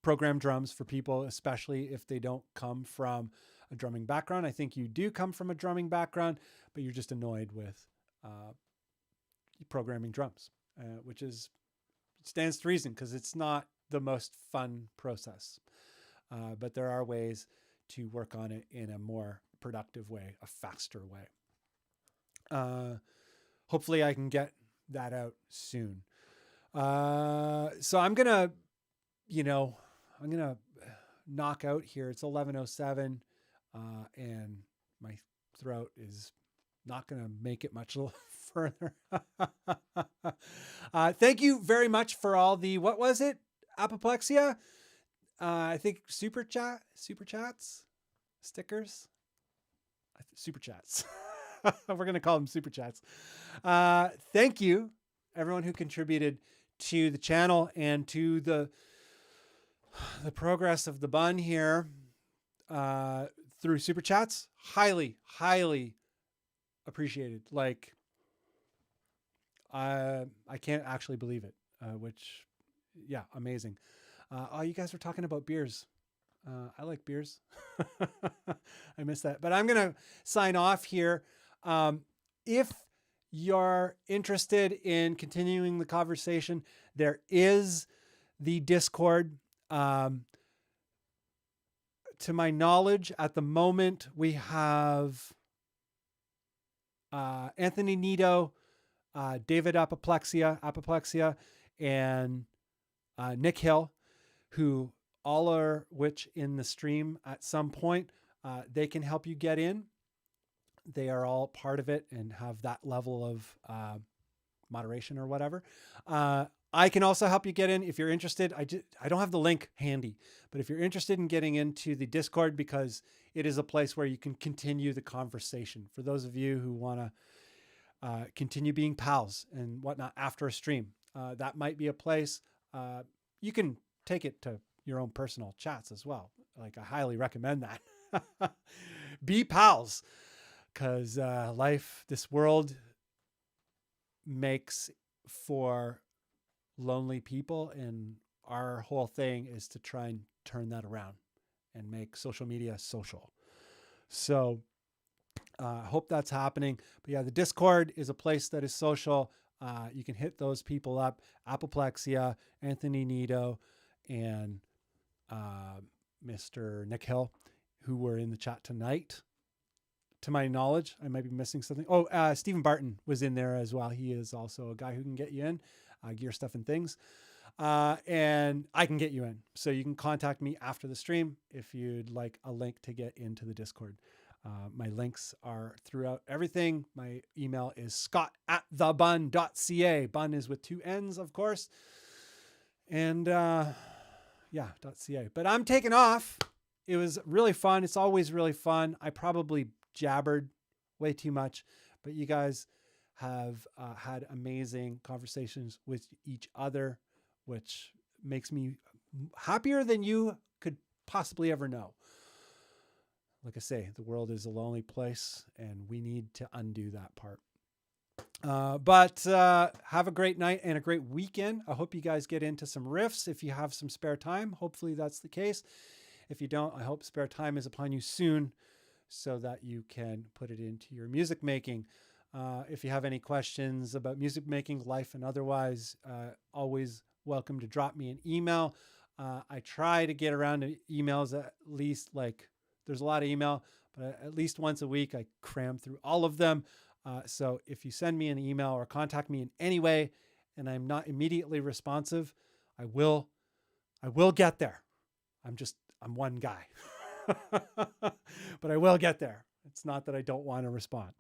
[SPEAKER 1] Program drums for people, especially if they don't come from a drumming background. I think you do come from a drumming background, but you're just annoyed with programming drums, which stands to reason, because it's not the most fun process. But there are ways to work on it in a more productive way, a faster way. Hopefully I can get that out soon. So I'm going to knock out here. It's 11:07, and my throat is not going to make it much further. Thank you very much for all the, what was it? Apoplexia? I think super chats, stickers, super chats. We're going to call them super chats. Thank you, everyone who contributed to the channel and to the progress of the Bunn here through super chats. Highly, highly appreciated. Like, I can't actually believe it, which, yeah, amazing. Oh, you guys were talking about beers. I like beers. I missed that. But I'm going to sign off here. If you're interested in continuing the conversation, there is the Discord. To my knowledge, at the moment, we have Anthony Nito, David Apoplexia, and Nick Hill, who all are which in the stream at some point. They can help you get in. They are all part of it and have that level of moderation or whatever. I can also help you get in if you're interested. I don't have the link handy, but if you're interested in getting into the Discord, because it is a place where you can continue the conversation. For those of you who want to continue being pals and whatnot after a stream, that might be a place. You can take it to your own personal chats as well. Like, I highly recommend that. Be pals, because this world makes for lonely people, and our whole thing is to try and turn that around and make social media social. So I hope that's happening. But yeah, the Discord is a place that is social. You can hit those people up: Apoplexia, Anthony Nito, and Mr. Nick Hill, who were in the chat tonight. To my knowledge, I might be missing something. Oh, Stephen Barton was in there as well. He is also a guy who can get you in, gear stuff and things. And I can get you in. So you can contact me after the stream if you'd like a link to get into the Discord. My links are throughout everything. My email is scott@thebunn.ca. Bunn is with 2 N's, of course. And .ca. But I'm taking off. It was really fun. It's always really fun. I probably jabbered way too much, but you guys have had amazing conversations with each other, which makes me happier than you could possibly ever know. Like I say, the world is a lonely place and we need to undo that part. But have a great night and a great weekend. I hope you guys get into some riffs if you have some spare time. Hopefully that's the case. If you don't, I hope spare time is upon you soon so that you can put it into your music making. If you have any questions about music making, life, and otherwise, always welcome to drop me an email. I try to get around to emails at least, like, there's a lot of email, but at least once a week I cram through all of them. So if you send me an email or contact me in any way and I'm not immediately responsive, I will get there. I'm one guy, but I will get there. It's not that I don't want to respond.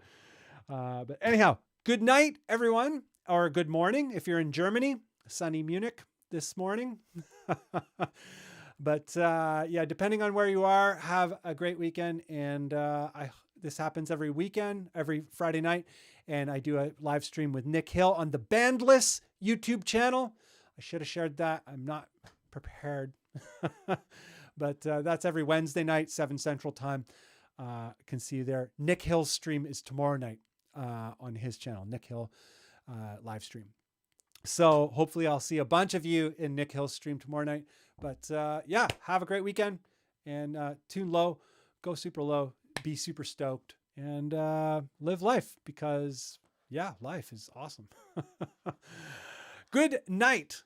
[SPEAKER 1] But anyhow, good night, everyone, or good morning if you're in Germany, sunny Munich this morning. But yeah, depending on where you are, have a great weekend. And this happens every weekend, every Friday night. And I do a live stream with Nick Hill on the Bandless YouTube channel. I should have shared that. I'm not prepared. But that's every Wednesday night, 7 Central Time. Can see you there. Nick Hill's stream is tomorrow night on his channel, Nick Hill live stream. So hopefully I'll see a bunch of you in Nick Hill's stream tomorrow night. But yeah, have a great weekend and tune low, go super low, be super stoked, and live life because, yeah, life is awesome. Good night.